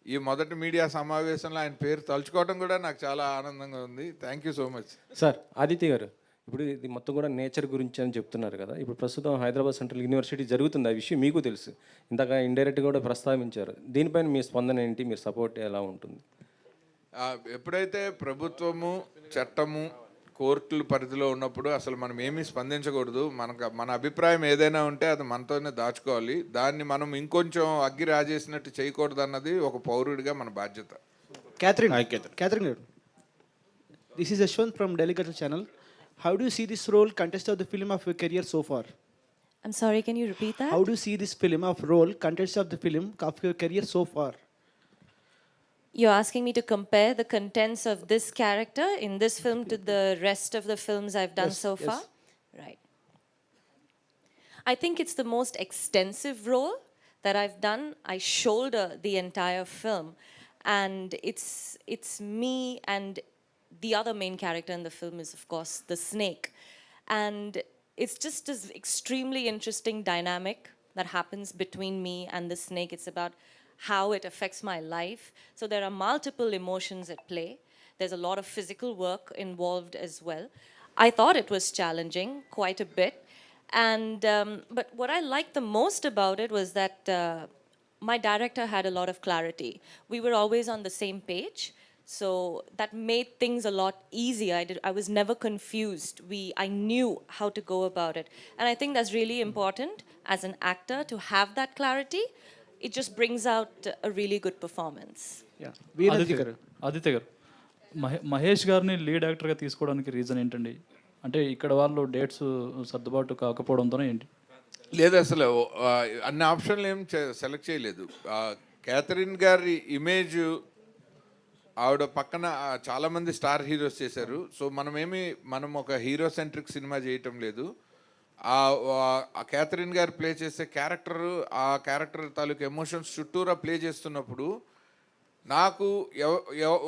ఈ మొదటి మీడియా సమావేశంలో ఆయన పేరు తలుచుకోవడం కూడా నాకు చాలా ఆనందంగా ఉంది. Thank you so much. Sir Aditya గారు, ఇప్పుడు ఇది మొత్తం కూడా నేచర్ గురించి అని చెప్తున్నారు కదా, ఇప్పుడు ప్రస్తుతం హైదరాబాద్ సెంట్రల్ యూనివర్సిటీ జరుగుతుంది, ఆ విషయం మీకు తెలుసు, ఇందాక ఇండైరెక్ట్గా కూడా ప్రస్తావించారు. దీనిపైన మీ స్పందన ఏంటి, మీ సపోర్ట్ ఎలా ఉంటుంది? ఎప్పుడైతే ప్రభుత్వము, చట్టము, కోర్టుల పరిధిలో ఉన్నప్పుడు అసలు మనం ఏమీ స్పందించకూడదు. మన అభిప్రాయం ఏదైనా ఉంటే అది మనతోనే దాచుకోవాలి. దాన్ని మనం ఇంకొంచెం అగ్గి రాజేసినట్టు చేయకూడదు అన్నది ఒక పౌరుడిగా మన బాధ్యత. Catherine garu, this is Ashwant from Delhi Cultural Channel. How do you see this role contest of the film of your career so far? I'm sorry, can you repeat that? How do you see this film of role contest of the film of your career so far? You're asking me to compare the contents of this character in this film to the rest of the films I've done so far? Right. I think it's the most extensive role that I've done. I shoulder the entire film, and it's me, and the other main character in the film is, of course, the snake. And it's just this extremely interesting dynamic that happens between me and the snake. It's about how it affects my life. So there are multiple emotions at play. There's a lot of physical work involved as well. I thought it was challenging quite a bit. And but what I liked the most about it was that my director had a lot of clarity. We were always on the same page. So that made things a lot easier. I was never confused. I knew how to go about it. And I think that's really important as an actor to have that clarity. It just brings out a really good performance. Yeah. Viraji గారు ఆదిత్య గారు మహేష్ గారిని lead యాక్టర్గా తీసుకోవడానికి reason ఏంటండి? అంటే ఇక్కడ వాళ్ళు dates సర్దుబాటు కాకపోవడంతోనే ఏంటి? లేదు, అసలు అన్ని ఆప్షన్లు ఏం సెలెక్ట్ చేయలేదు. క్యాథరిన్ గారి ఇమేజ్, ఆవిడ పక్కన చాలామంది స్టార్ హీరోస్ చేశారు. సో మనం ఒక హీరో సెంట్రిక్ సినిమా చేయటం లేదు. ఆ క్యాథరిన్ గారు ప్లే చేసే క్యారెక్టర్, ఆ క్యారెక్టర్ తాలూకు ఎమోషన్స్ చుట్టూరా ప్లే చేస్తున్నప్పుడు నాకు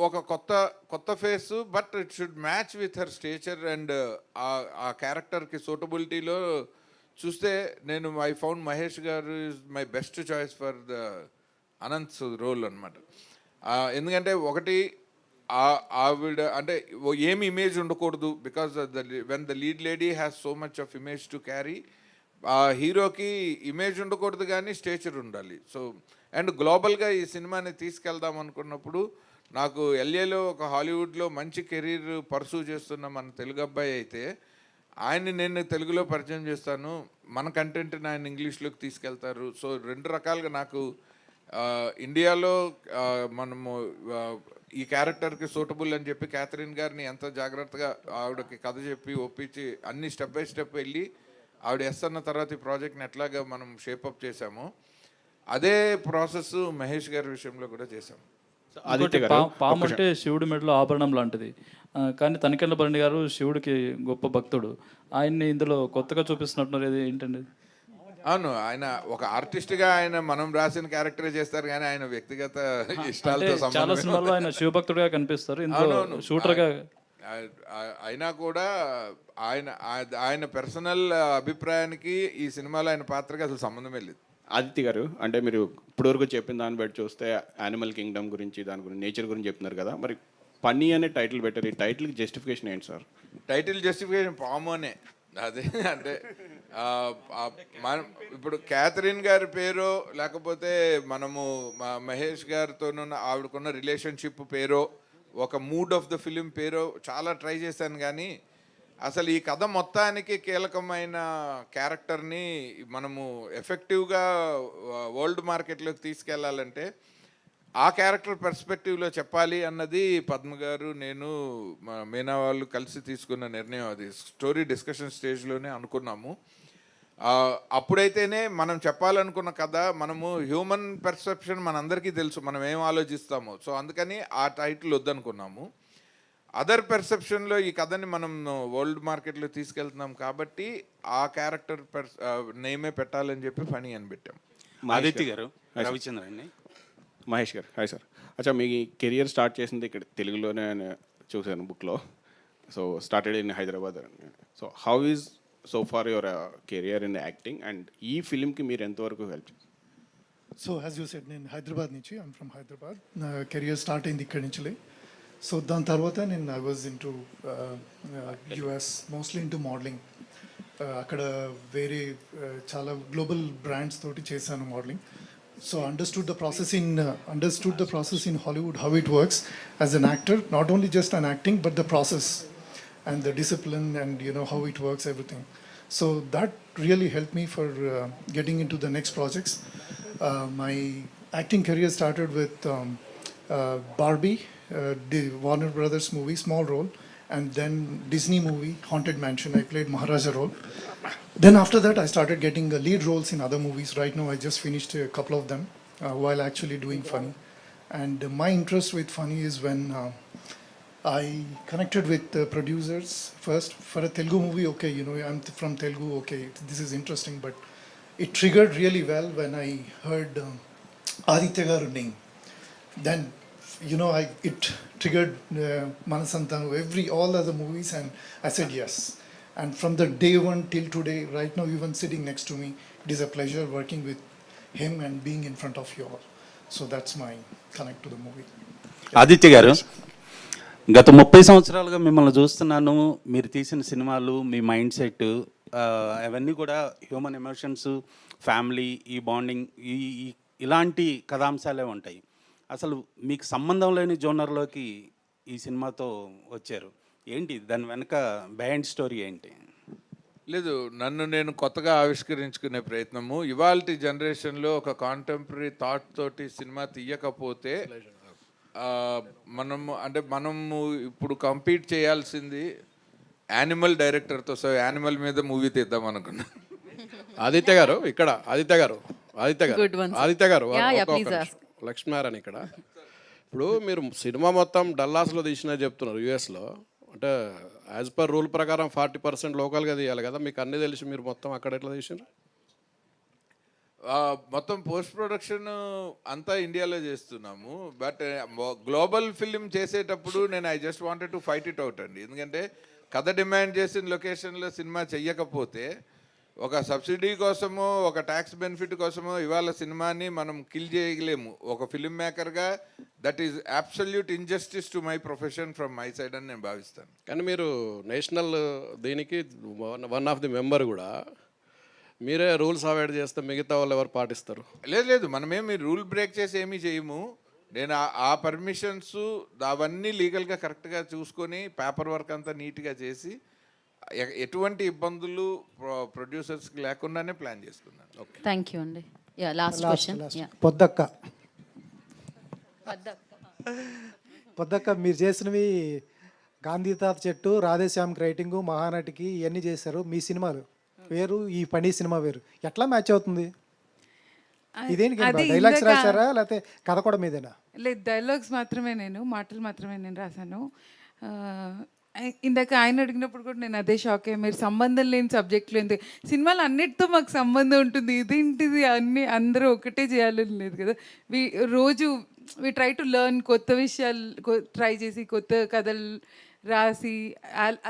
ఒక కొత్త face, but it should match with her stature and ఆ క్యారెక్టర్కి సూటబిలిటీలో చూస్తే ఐ ఫౌండ్ మహేష్ గారు is my best choice for the Anant role అనమాట. ఎందుకంటే ఒకటి ఆవిడ అంటే ఏమి ఇమేజ్ ఉండకూడదు, because when the lead lady has so much of image to carry. ఆ హీరోకి ఇమేజ్ ఉండకూడదు కానీ స్టేచర్ ఉండాలి. సో అండ్ గ్లోబల్గా ఈ సినిమాని తీసుకెళ్దాం అనుకున్నప్పుడు నాకు ఎల్ఏలో ఒక హాలీవుడ్లో మంచి కెరీర్ పర్సూ చేస్తున్న మన తెలుగు అబ్బాయి అయితే ఆయన్ని నేను తెలుగులో పరిచయం చేస్తాను, మన కంటెంట్ని ఆయన ఇంగ్లీష్లోకి తీసుకెళ్తారు. సో రెండు రకాలుగా నాకు ఇండియాలో మనము ఈ క్యారెక్టర్కి సూటబుల్ అని చెప్పి క్యాథరిన్ గారిని ఎంత జాగ్రత్తగా ఆవిడకి కథ చెప్పి ఒప్పించి అన్ని స్టెప్ బై స్టెప్ వెళ్ళి ఆవిడ ఎస్ అన్న తర్వాత ఈ ప్రాజెక్ట్ని ఎట్లాగా మనం షేపప్ చేసామో అదే ప్రాసెస్ మహేష్ గారి విషయంలో కూడా చేసాము. పాము అంటే శివుడి మెడలో ఆభరణం లాంటిది, కానీ తనికెళ్ళ భరణి గారు శివుడికి గొప్ప భక్తుడు. ఆయన్ని ఇందులో కొత్తగా చూపిస్తున్నట్టున్నారు, ఇది ఏంటండి? అవును, ఆయన ఒక ఆర్టిస్ట్గా ఆయన మనం రాసిన క్యారెక్టర్ చేస్తారు కానీ ఆయన వ్యక్తిగత ఇష్టాలతో చాలా సినిమాల్లో ఆయన శివభక్తుడిగా కనిపిస్తారు, ఇందులో షూటర్గా. అయినా కూడా ఆయన పర్సనల్ అభిప్రాయానికి ఈ సినిమాలో ఆయన పాత్రకి అసలు సంబంధమే లేదు. ఆదిత్య గారు, అంటే మీరు ఇప్పటివరకు చెప్పిన దాన్ని బట్టి చూస్తే యానిమల్ కింగ్డమ్ గురించి, దాని గురించి, నేచర్ గురించి చెప్తున్నారు కదా, మరి పన్నీ అనే టైటిల్ పెట్టారు. ఈ టైటిల్కి జస్టిఫికేషన్ ఏంటి సార్? టైటిల్ జస్టిఫికేషన్ పాము అనే. అదే అంటే మనం ఇప్పుడు క్యాథరిన్ గారి పేరో లేకపోతే మనము మహేష్ గారితోనున్న ఆవిడకున్న రిలేషన్షిప్ పేరో ఒక మూడ్ ఆఫ్ ద ఫిలిం పేరో చాలా ట్రై చేశాను కానీ అసలు ఈ కథ మొత్తానికి కీలకమైన క్యారెక్టర్ని మనము ఎఫెక్టివ్గా వరల్డ్ మార్కెట్లోకి తీసుకెళ్లాలంటే ఆ క్యారెక్టర్ పర్స్పెక్టివ్లో చెప్పాలి అన్నది పద్మ గారు, నేను, మీనా వాళ్ళు కలిసి తీసుకున్న నిర్ణయం. అది స్టోరీ డిస్కషన్ స్టేజ్లోనే అనుకున్నాము. అప్పుడైతేనే మనం చెప్పాలనుకున్న కథ, మనము హ్యూమన్ పర్సెప్షన్ మనందరికీ తెలుసు, మనం ఏం ఆలోచిస్తామో. సో అందుకని ఆ టైటిల్ వద్దనుకున్నాము. అదర్ పర్సెప్షన్లో ఈ కథని మనం వరల్డ్ మార్కెట్లో తీసుకెళ్తున్నాం కాబట్టి ఆ క్యారెక్టర్ నేమే పెట్టాలని చెప్పి ఫనీ అని పెట్టాం. ఆదిత్య గారు, రవిచంద్ర అండి. మహేష్ గారు, హాయ్ సార్. అచ్చా, మీ కెరియర్ స్టార్ట్ చేసింది ఇక్కడ తెలుగులోనే చూశాను బుక్లో. So started in Hyderabad. So how is so far your career in acting and ఈ ఫిలింకి మీరు ఎంతవరకు హెల్ప్ చేస్తారు? సో యాజ్ యూ సెడ్, నేను హైదరాబాద్ నుంచి, ఐమ్ ఫ్రమ్ హైదరాబాద్. నా కెరియర్ స్టార్ట్ అయింది ఇక్కడి నుంచి. సో దాని తర్వాత I was in to US, mostly in to modelling. అక్కడ వేరే చాలా గ్లోబల్ బ్రాండ్స్ తోటి చేశాను modelling. So understood the process in Hollywood, how it works as an actor, not only just an acting, but the process and the discipline and how it works, everything. So that really helped me for getting into the next projects. My acting career started with Barbie, the Warner Brothers movie, small role, and then Disney movie, Haunted Mansion, I played Maharaja role. Then after that, I started getting lead roles in other movies. Right now, I just finished a couple of them while actually doing funny. And my interest with funny is when I connected with producers first for a Telugu movie. Okay, I'm from Telugu. Okay, this is interesting, but it triggered really well when I heard Aditya Garu name. Then it triggered Manasantanu, all other movies, and I said yes. And from the day one till today, right now, even sitting next to me, it is a pleasure working with him and being in front of you all. So that's my connect to the movie. Aditya గారు, గత 30 సంవత్సరాలుగా మిమ్మల్ని చూస్తున్నాను. మీరు తీసిన సినిమాలు, మీ mind set, అవన్నీ కూడా హ్యూమన్ ఎమోషన్స్, ఫ్యామిలీ, ఈ బాండింగ్, ఇలాంటి కథాంశాలే ఉంటాయి. అసలు మీకు సంబంధం లేని జోనర్లోకి ఈ సినిమాతో వచ్చారు. ఏంటి దాని వెనక బిహైండ్ స్టోరీ ఏంటి? లేదు, నన్ను నేను కొత్తగా ఆవిష్కరించుకునే ప్రయత్నము. ఇవాల్టి జనరేషన్లో ఒక కాంటెంపరీ థాట్ తోటి సినిమా తీయకపోతే మనము ఇప్పుడు కంపీట్ చేయాల్సింది యానిమల్ డైరెక్టర్తో. సో యానిమల్ మీద మూవీ తీద్దాం అనుకున్నా. ఆదిత్య గారు ఇక్కడ, ఆదిత్య గారు లక్ష్మీనారాయణ ఇక్కడ. ఇప్పుడు మీరు సినిమా మొత్తం డల్లాస్లో తీసినా చెప్తున్నారు, యూఎస్లో. అంటే యాజ్ పర్ రూల్ ప్రకారం 40% లోకల్గా తీయాలి కదా, మీకు అన్నీ తెలిసి మీరు మొత్తం అక్కడ ఎట్లా తీసినారు? మొత్తం పోస్ట్ ప్రొడక్షన్ అంతా ఇండియాలో చేస్తున్నాము. బట్ గ్లోబల్ ఫిలిం చేసేటప్పుడు నేను I just wanted to fight it out అండి. ఎందుకంటే కథ డిమాండ్ చేసిన లొకేషన్లో సినిమా చెయ్యకపోతే ఒక సబ్సిడీ కోసమో ఒక ట్యాక్స్ బెనిఫిట్ కోసమో ఇవాళ సినిమాని మనం కిల్ చేయలేము. ఒక ఫిలిం మేకర్గా that is absolute injustice to my profession from my side అని నేను భావిస్తాను. కానీ మీరు నేషనల్ దీనికి వన్ ఆఫ్ ది మెంబర్ కూడా, మీరే రూల్స్ అవాయిడ్ చేస్తే మిగతా వాళ్ళు ఎవరు పాటిస్తారు? లేదు, మనమేమి రూల్ బ్రేక్ చేసి ఏమీ చేయము. నేను ఆ పర్మిషన్స్ అవన్నీ లీగల్గా కరెక్ట్గా చూసుకొని పేపర్ వర్క్ అంతా నీట్గా చేసి ఎటువంటి ఇబ్బందులు ప్రొడ్యూసర్స్కి లేకుండానే ప్లాన్ చేసుకున్నాను. ఓకే, థ్యాంక్ యూ అండి. Last question. పొద్దక్క మీరు చేసినవి గాంధీ తాత చెట్టు, రాధేశ్యామ్కి రైటింగు, మహానటికి ఇవన్నీ చేశారు. మీ సినిమాలు వేరు, ఈ పని సినిమా వేరు. ఎట్లా మ్యాచ్ అవుతుంది? ఇదేంటి డైలాగ్స్ రాశారా లేకపోతే కథ కూడా మీదేనా? లేదు, డైలాగ్స్ మాత్రమే, మాటలు మాత్రమే నేను రాశాను. ఇందాక ఆయన అడిగినప్పుడు కూడా నేను అదే షాక్ అయ్యా, మీరు సంబంధం లేని సబ్జెక్టులు ఎందుకు, సినిమాలు అన్నిటితో మాకు సంబంధం ఉంటుంది, ఇదేంటిది అన్నీ అందరూ ఒకటే చేయాలని లేదు కదా. రోజు వి ట్రై టు లెర్న్, కొత్త విషయాలు ట్రై చేసి కొత్త కథలు రాసి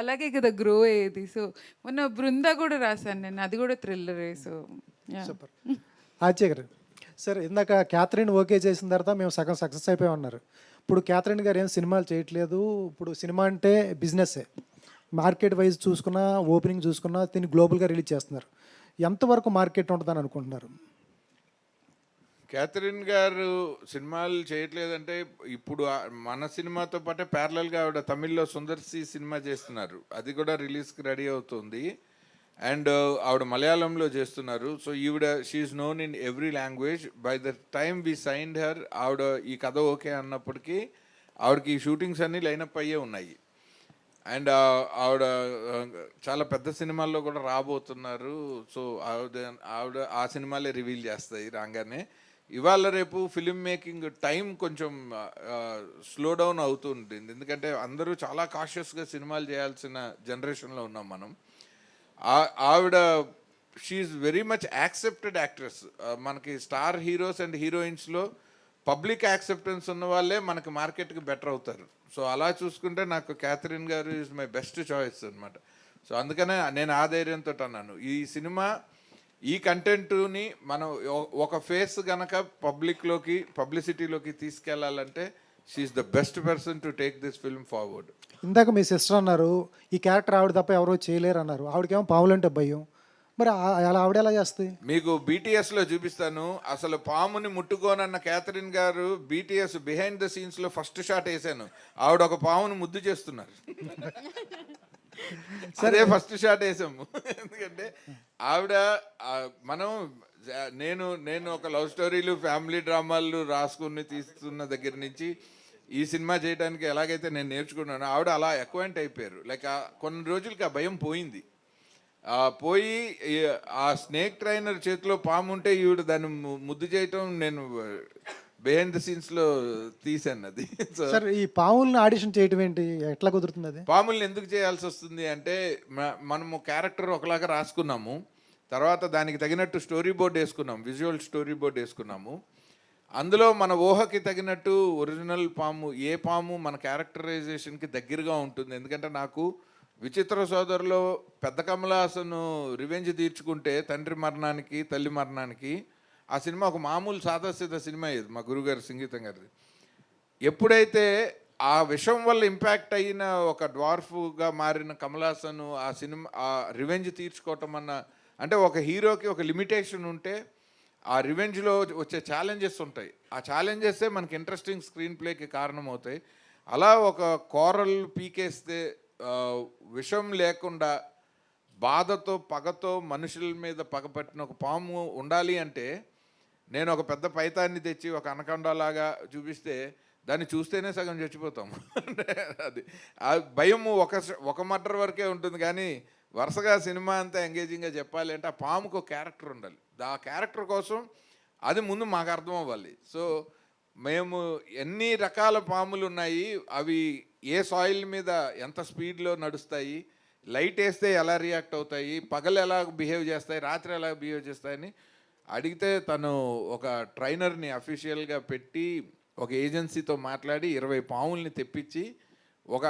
అలాగే కదా గ్రో అయ్యేది. సో మొన్న బృందా కూడా రాశాను నేను, అది కూడా థ్రిల్లరే. So super. ఆచార్య గారు సార్, ఇందాక క్యాథరిన్ ఓకే చేసిన తర్వాత మేము సగం సక్సెస్ అయిపోయి ఉన్నారు. ఇప్పుడు క్యాథరిన్ గారు ఏం సినిమాలు చేయట్లేదు. ఇప్పుడు సినిమా అంటే బిజినెస్సే. మార్కెట్ వైజ్ చూసుకున్నా, ఓపెనింగ్ చూసుకున్నా దీన్ని గ్లోబల్గా రిలీజ్ చేస్తున్నారు. ఎంతవరకు మార్కెట్ ఉంటుందని అనుకుంటున్నారు? క్యాథరిన్ గారు సినిమాలు చేయట్లేదంటే ఇప్పుడు మన సినిమాతో పాటే ప్యారలల్గా ఆవిడ తమిళ్లో సుందర్సి సినిమా చేస్తున్నారు, అది కూడా రిలీజ్కి రెడీ అవుతుంది. అండ్ ఆవిడ మలయాళంలో చేస్తున్నారు. సో ఈవిడ she's known in every language. By the time we signed her, ఆవిడ ఈ కథ ఓకే అన్నప్పటికీ ఆవిడకి ఈ షూటింగ్స్ అన్నీ లైనప్ అయ్యే ఉన్నాయి. అండ్ ఆవిడ చాలా పెద్ద సినిమాల్లో కూడా రాబోతున్నారు. సో ఆవిడ ఆ సినిమాలే రివీల్ చేస్తాయి రాగానే. ఇవాళ రేపు ఫిలిం మేకింగ్ టైం కొంచెం స్లో డౌన్ అవుతూ ఉంటుంది, ఎందుకంటే అందరూ చాలా కాషియస్గా సినిమాలు చేయాల్సిన జనరేషన్లో ఉన్నాం మనం. ఆవిడ she is very much accepted actress. మనకి స్టార్ హీరోస్ అండ్ హీరోయిన్స్లో పబ్లిక్ యాక్సెప్టెన్స్ ఉన్న వాళ్ళే మనకి మార్కెట్కి బెటర్ అవుతారు. సో అలా చూసుకుంటే నాకు క్యాథరిన్ గారు ఈజ్ మై బెస్ట్ చాయిస్ అనమాట. సో అందుకనే నేను ఆ ధైర్యంతో అన్నాను, ఈ సినిమా ఈ కంటెంట్ని మనం ఒక ఫేస్ గనక పబ్లిసిటీలోకి తీసుకెళ్లాలంటే she is the best person to take this film forward. ఇందాక మీ సిస్టర్ అన్నారు ఈ క్యారెక్టర్ ఆవిడ తప్ప ఎవరో చేయలేరు అన్నారు. ఆవిడకేమో పాములంటే భయం, మరి అలా ఆవిడ ఎలా చేస్తుంది? మీకు బీటీఎస్లో చూపిస్తాను. అసలు పాముని ముట్టుకోనన్న క్యాథరిన్ గారు బీటీఎస్ బిహైండ్ ద సీన్స్లో ఫస్ట్ షాట్ వేసాను, ఆవిడ ఒక పాముని ముద్దు చేస్తున్నారు. సరే ఫస్ట్ షాట్ వేసాము. ఎందుకంటే ఆవిడ నేను ఒక లవ్ స్టోరీలు, ఫ్యామిలీ డ్రామాలు రాసుకుని తీస్తున్న దగ్గర నుంచి ఈ సినిమా చేయడానికి ఎలాగైతే నేను నేర్చుకున్నాను, ఆవిడ అలా అక్వైంట్ అయిపోయారు. లైక్ కొన్ని రోజులకి ఆ భయం పోయింది. పోయి ఆ స్నేక్ ట్రైనర్ చేతిలో పాము ఉంటే ఈవిడ దాన్ని ముద్దు చేయటం నేను బిహైండ్ ద సీన్స్లో తీసాను అది. సార్ ఈ పాముల్ని ఆడిషన్ చేయటం ఏంటి, ఎట్లా కుదురుతుంది అది? పాముల్ని ఎందుకు చేయాల్సి వస్తుంది అంటే మనము క్యారెక్టర్ ఒకలాగా రాసుకున్నాము, తర్వాత దానికి తగినట్టు స్టోరీ బోర్డ్ వేసుకున్నాం, విజువల్ స్టోరీ బోర్డ్ వేసుకున్నాము. అందులో మన ఊహకి తగినట్టు ఒరిజినల్ పాము ఏ పాము మన క్యారెక్టరైజేషన్కి దగ్గరగా ఉంటుంది. ఎందుకంటే నాకు విచిత్ర సోదరులో పెద్ద కమలాసను రివెంజ్ తీర్చుకుంటే తండ్రి మరణానికి తల్లి మరణానికి, ఆ సినిమా ఒక మామూలు సాదాసీదా సినిమా ఇది, మా గురుగారు సంగీతం గారిది. ఎప్పుడైతే ఆ విషం వల్ల ఇంపాక్ట్ అయిన ఒక డ్వార్ఫ్గా మారిన కమలాసను ఆ సినిమా ఆ రివెంజ్ తీర్చుకోవటం అంటే ఒక హీరోకి ఒక లిమిటేషన్ ఉంటే ఆ రివెంజ్లో వచ్చే ఛాలెంజెస్ ఉంటాయి. ఆ ఛాలెంజెసే మనకి ఇంట్రెస్టింగ్ స్క్రీన్ ప్లేకి కారణం అవుతాయి. అలా ఒక కోరల్ పీకేస్తే విషం లేకుండా బాధతో పగతో మనుషుల మీద పగపట్టిన ఒక పాము ఉండాలి అంటే నేను ఒక పెద్ద పైతాన్ని తెచ్చి ఒక అనకొండలాగా చూపిస్తే దాన్ని చూస్తేనే సగం చచ్చిపోతాము. అది ఆ భయము ఒక మర్డర్ వరకే ఉంటుంది, కానీ వరుసగా సినిమా అంతా ఎంగేజింగ్గా చెప్పాలి అంటే ఆ పాముకు ఒక క్యారెక్టర్ ఉండాలి. ఆ క్యారెక్టర్ కోసం అది ముందు మాకు అర్థం అవ్వాలి. సో మేము ఎన్ని రకాల పాములు ఉన్నాయి, అవి ఏ సాయిల్ మీద ఎంత స్పీడ్లో నడుస్తాయి, లైట్ వేస్తే ఎలా రియాక్ట్ అవుతాయి, పగలు ఎలా బిహేవ్ చేస్తాయి, రాత్రి ఎలా బిహేవ్ చేస్తాయని అడిగితే తను ఒక ట్రైనర్ని అఫీషియల్గా పెట్టి ఒక ఏజెన్సీతో మాట్లాడి 20 పాముల్ని తెప్పించి ఒక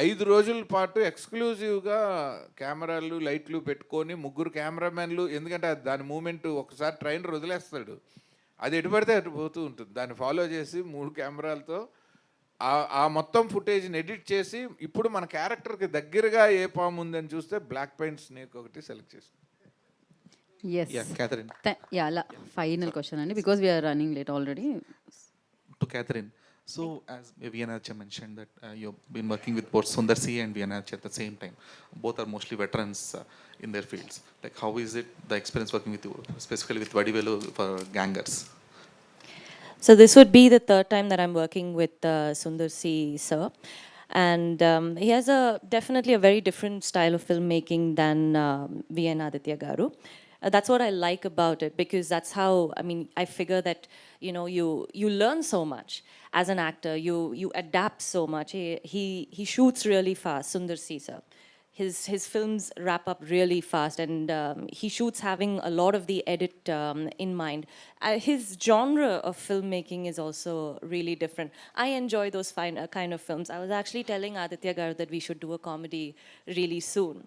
5 రోజుల పాటు ఎక్స్క్లూజివ్గా కెమెరాలు లైట్లు పెట్టుకొని 3 కెమెరామెన్లు, ఎందుకంటే దాని మూమెంట్ ఒకసారి ట్రైనర్ వదిలేస్తాడు, అది ఎటు పడితే అటు పోతూ ఉంటుంది, దాన్ని ఫాలో చేసి 3 కెమెరాలతో ఆ మొత్తం ఫుటేజ్ని ఎడిట్ చేసి ఇప్పుడు మన క్యారెక్టర్కి దగ్గరగా ఏ పాము ఉందని చూస్తే బ్లాక్ పెయింట్ స్నేక్ ఒకటి సెలెక్ట్ చేసి. Yes. Yeah, Catherine. Final question, Andy, because we are running late already. To Catherine. So, as Vianacha mentioned that you've been working with both Sundar C and Vianacha at the same time. Both are mostly veterans in their fields. Like, how is it the experience working with you, specifically with Vadivelu for Gangers? So this would be the third time that I'm working with Sundar C, sir. And he has definitely a very different style of filmmaking than V.N. Aditya Garu. That's what I like about it, because that's how, I mean, I figure that, you know, you learn so much as an actor, you adapt so much. He shoots really fast, Sundar C, sir. His films wrap up really fast, and he shoots having a lot of the edit in mind. His genre of filmmaking is also really different. I enjoy those kind of films. I was actually telling Aditya Garu that we should do a comedy really soon.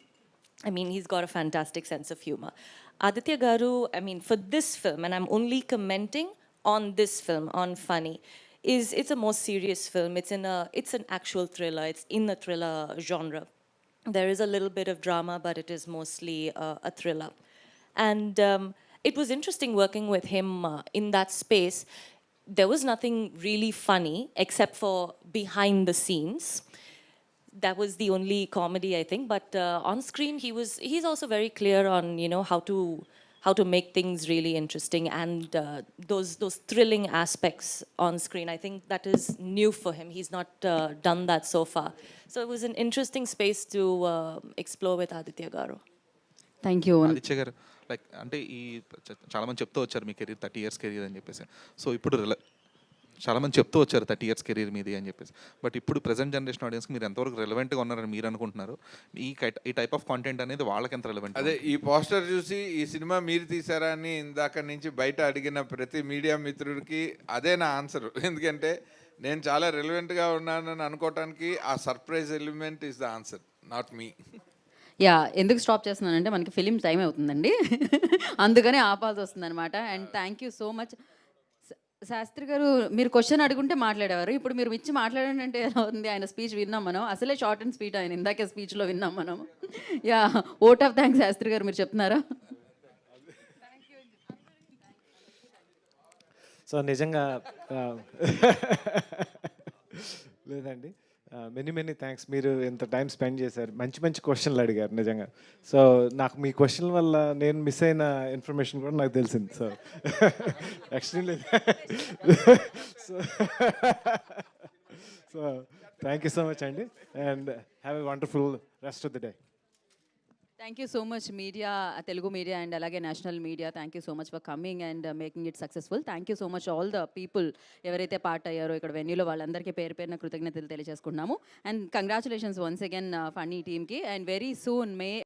I mean, he's got a fantastic sense of humor. Aditya Garu, I mean, for this film, and I'm only commenting on this film, on Funny, it's a more serious film. It's an actual thriller. It's in the thriller genre. There is a little bit of drama, but it is mostly a thriller. And it was interesting working with him in that space. There was nothing really funny except for behind the scenes. That was the only comedy, I think. But on screen, he's also very clear on, you know, how to make things really interesting, and those thrilling aspects on screen. I think that is new for him. He's not done that so far. So it was an interesting space to explore with Aditya Garu. Thank you. Aditya గారు, like అంటే ఈ చాలా మంది చెప్తూ వచ్చారు మీ career 30 years career అని చెప్పేసి. So ఇప్పుడు చాలా మంది చెప్తూ వచ్చారు 30 years కెరీర్ మీది అని చెప్పేసి. బట్ ఇప్పుడు ప్రజెంట్ జనరేషన్ ఆడియన్స్కి మీరు ఎంతవరకు రెలవెంట్గా ఉన్నారని మీరు అనుకుంటున్నారు? ఈ టైప్ ఆఫ్ కాంటెంట్ అనేది వాళ్ళకి ఎంత రెలవెంట్? అదే ఈ పోస్టర్ చూసి ఈ సినిమా మీరు తీసారా అని ఇందాక నుంచి బయట అడిగిన ప్రతి మీడియా మిత్రుడికి అదే నా ఆన్సర్. ఎందుకంటే నేను చాలా రెలవెంట్గా ఉన్నానని అనుకోవటానికి ఆ surprise element is the answer, not me. ఎందుకు స్టాప్ చేస్తున్నానంటే మనకి ఫిలిం టైం అవుతుందండి, అందుకని ఆపాల్సి వస్తుంది అనమాట. And thank you so much. Shastri గారు, మీరు క్వశ్చన్ అడుగుంటే మాట్లాడేవారు, ఇప్పుడు మీరు ఇచ్చి మాట్లాడండి అంటే ఎలా ఉంది? ఆయన స్పీచ్ విన్నాం మనం, అసలే షార్ట్ అండ్ స్వీట్ ఆయన ఇందాకే స్పీచ్లో విన్నాం మనం. ఓట్ ఆఫ్ థ్యాంక్స్ శాస్త్రి గారు, మీరు చెప్తున్నారా? సో నిజంగా లేదండి, మెనీ థ్యాంక్స్. మీరు ఎంత టైం స్పెండ్ చేశారు, మంచి క్వశ్చన్లు అడిగారు నిజంగా. సో నాకు మీ క్వశ్చన్ వల్ల నేను మిస్ అయిన ఇన్ఫర్మేషన్ కూడా నాకు తెలిసింది. So actually so thank you so much అండి, and have a wonderful rest of the day. Thank you so much media, Telugu media and అలాగే national media. Thank you so much for coming and making it సక్సెస్ఫుల్. Thank you so much all the people ఎవరైతే part అయ్యారో ఇక్కడ వెన్యూలో, వాళ్ళందరికీ పేరు పేరున కృతజ్ఞతలు తెలియజేసుకుంటున్నాము. And congratulations once again funny టీమ్కి. And very soon May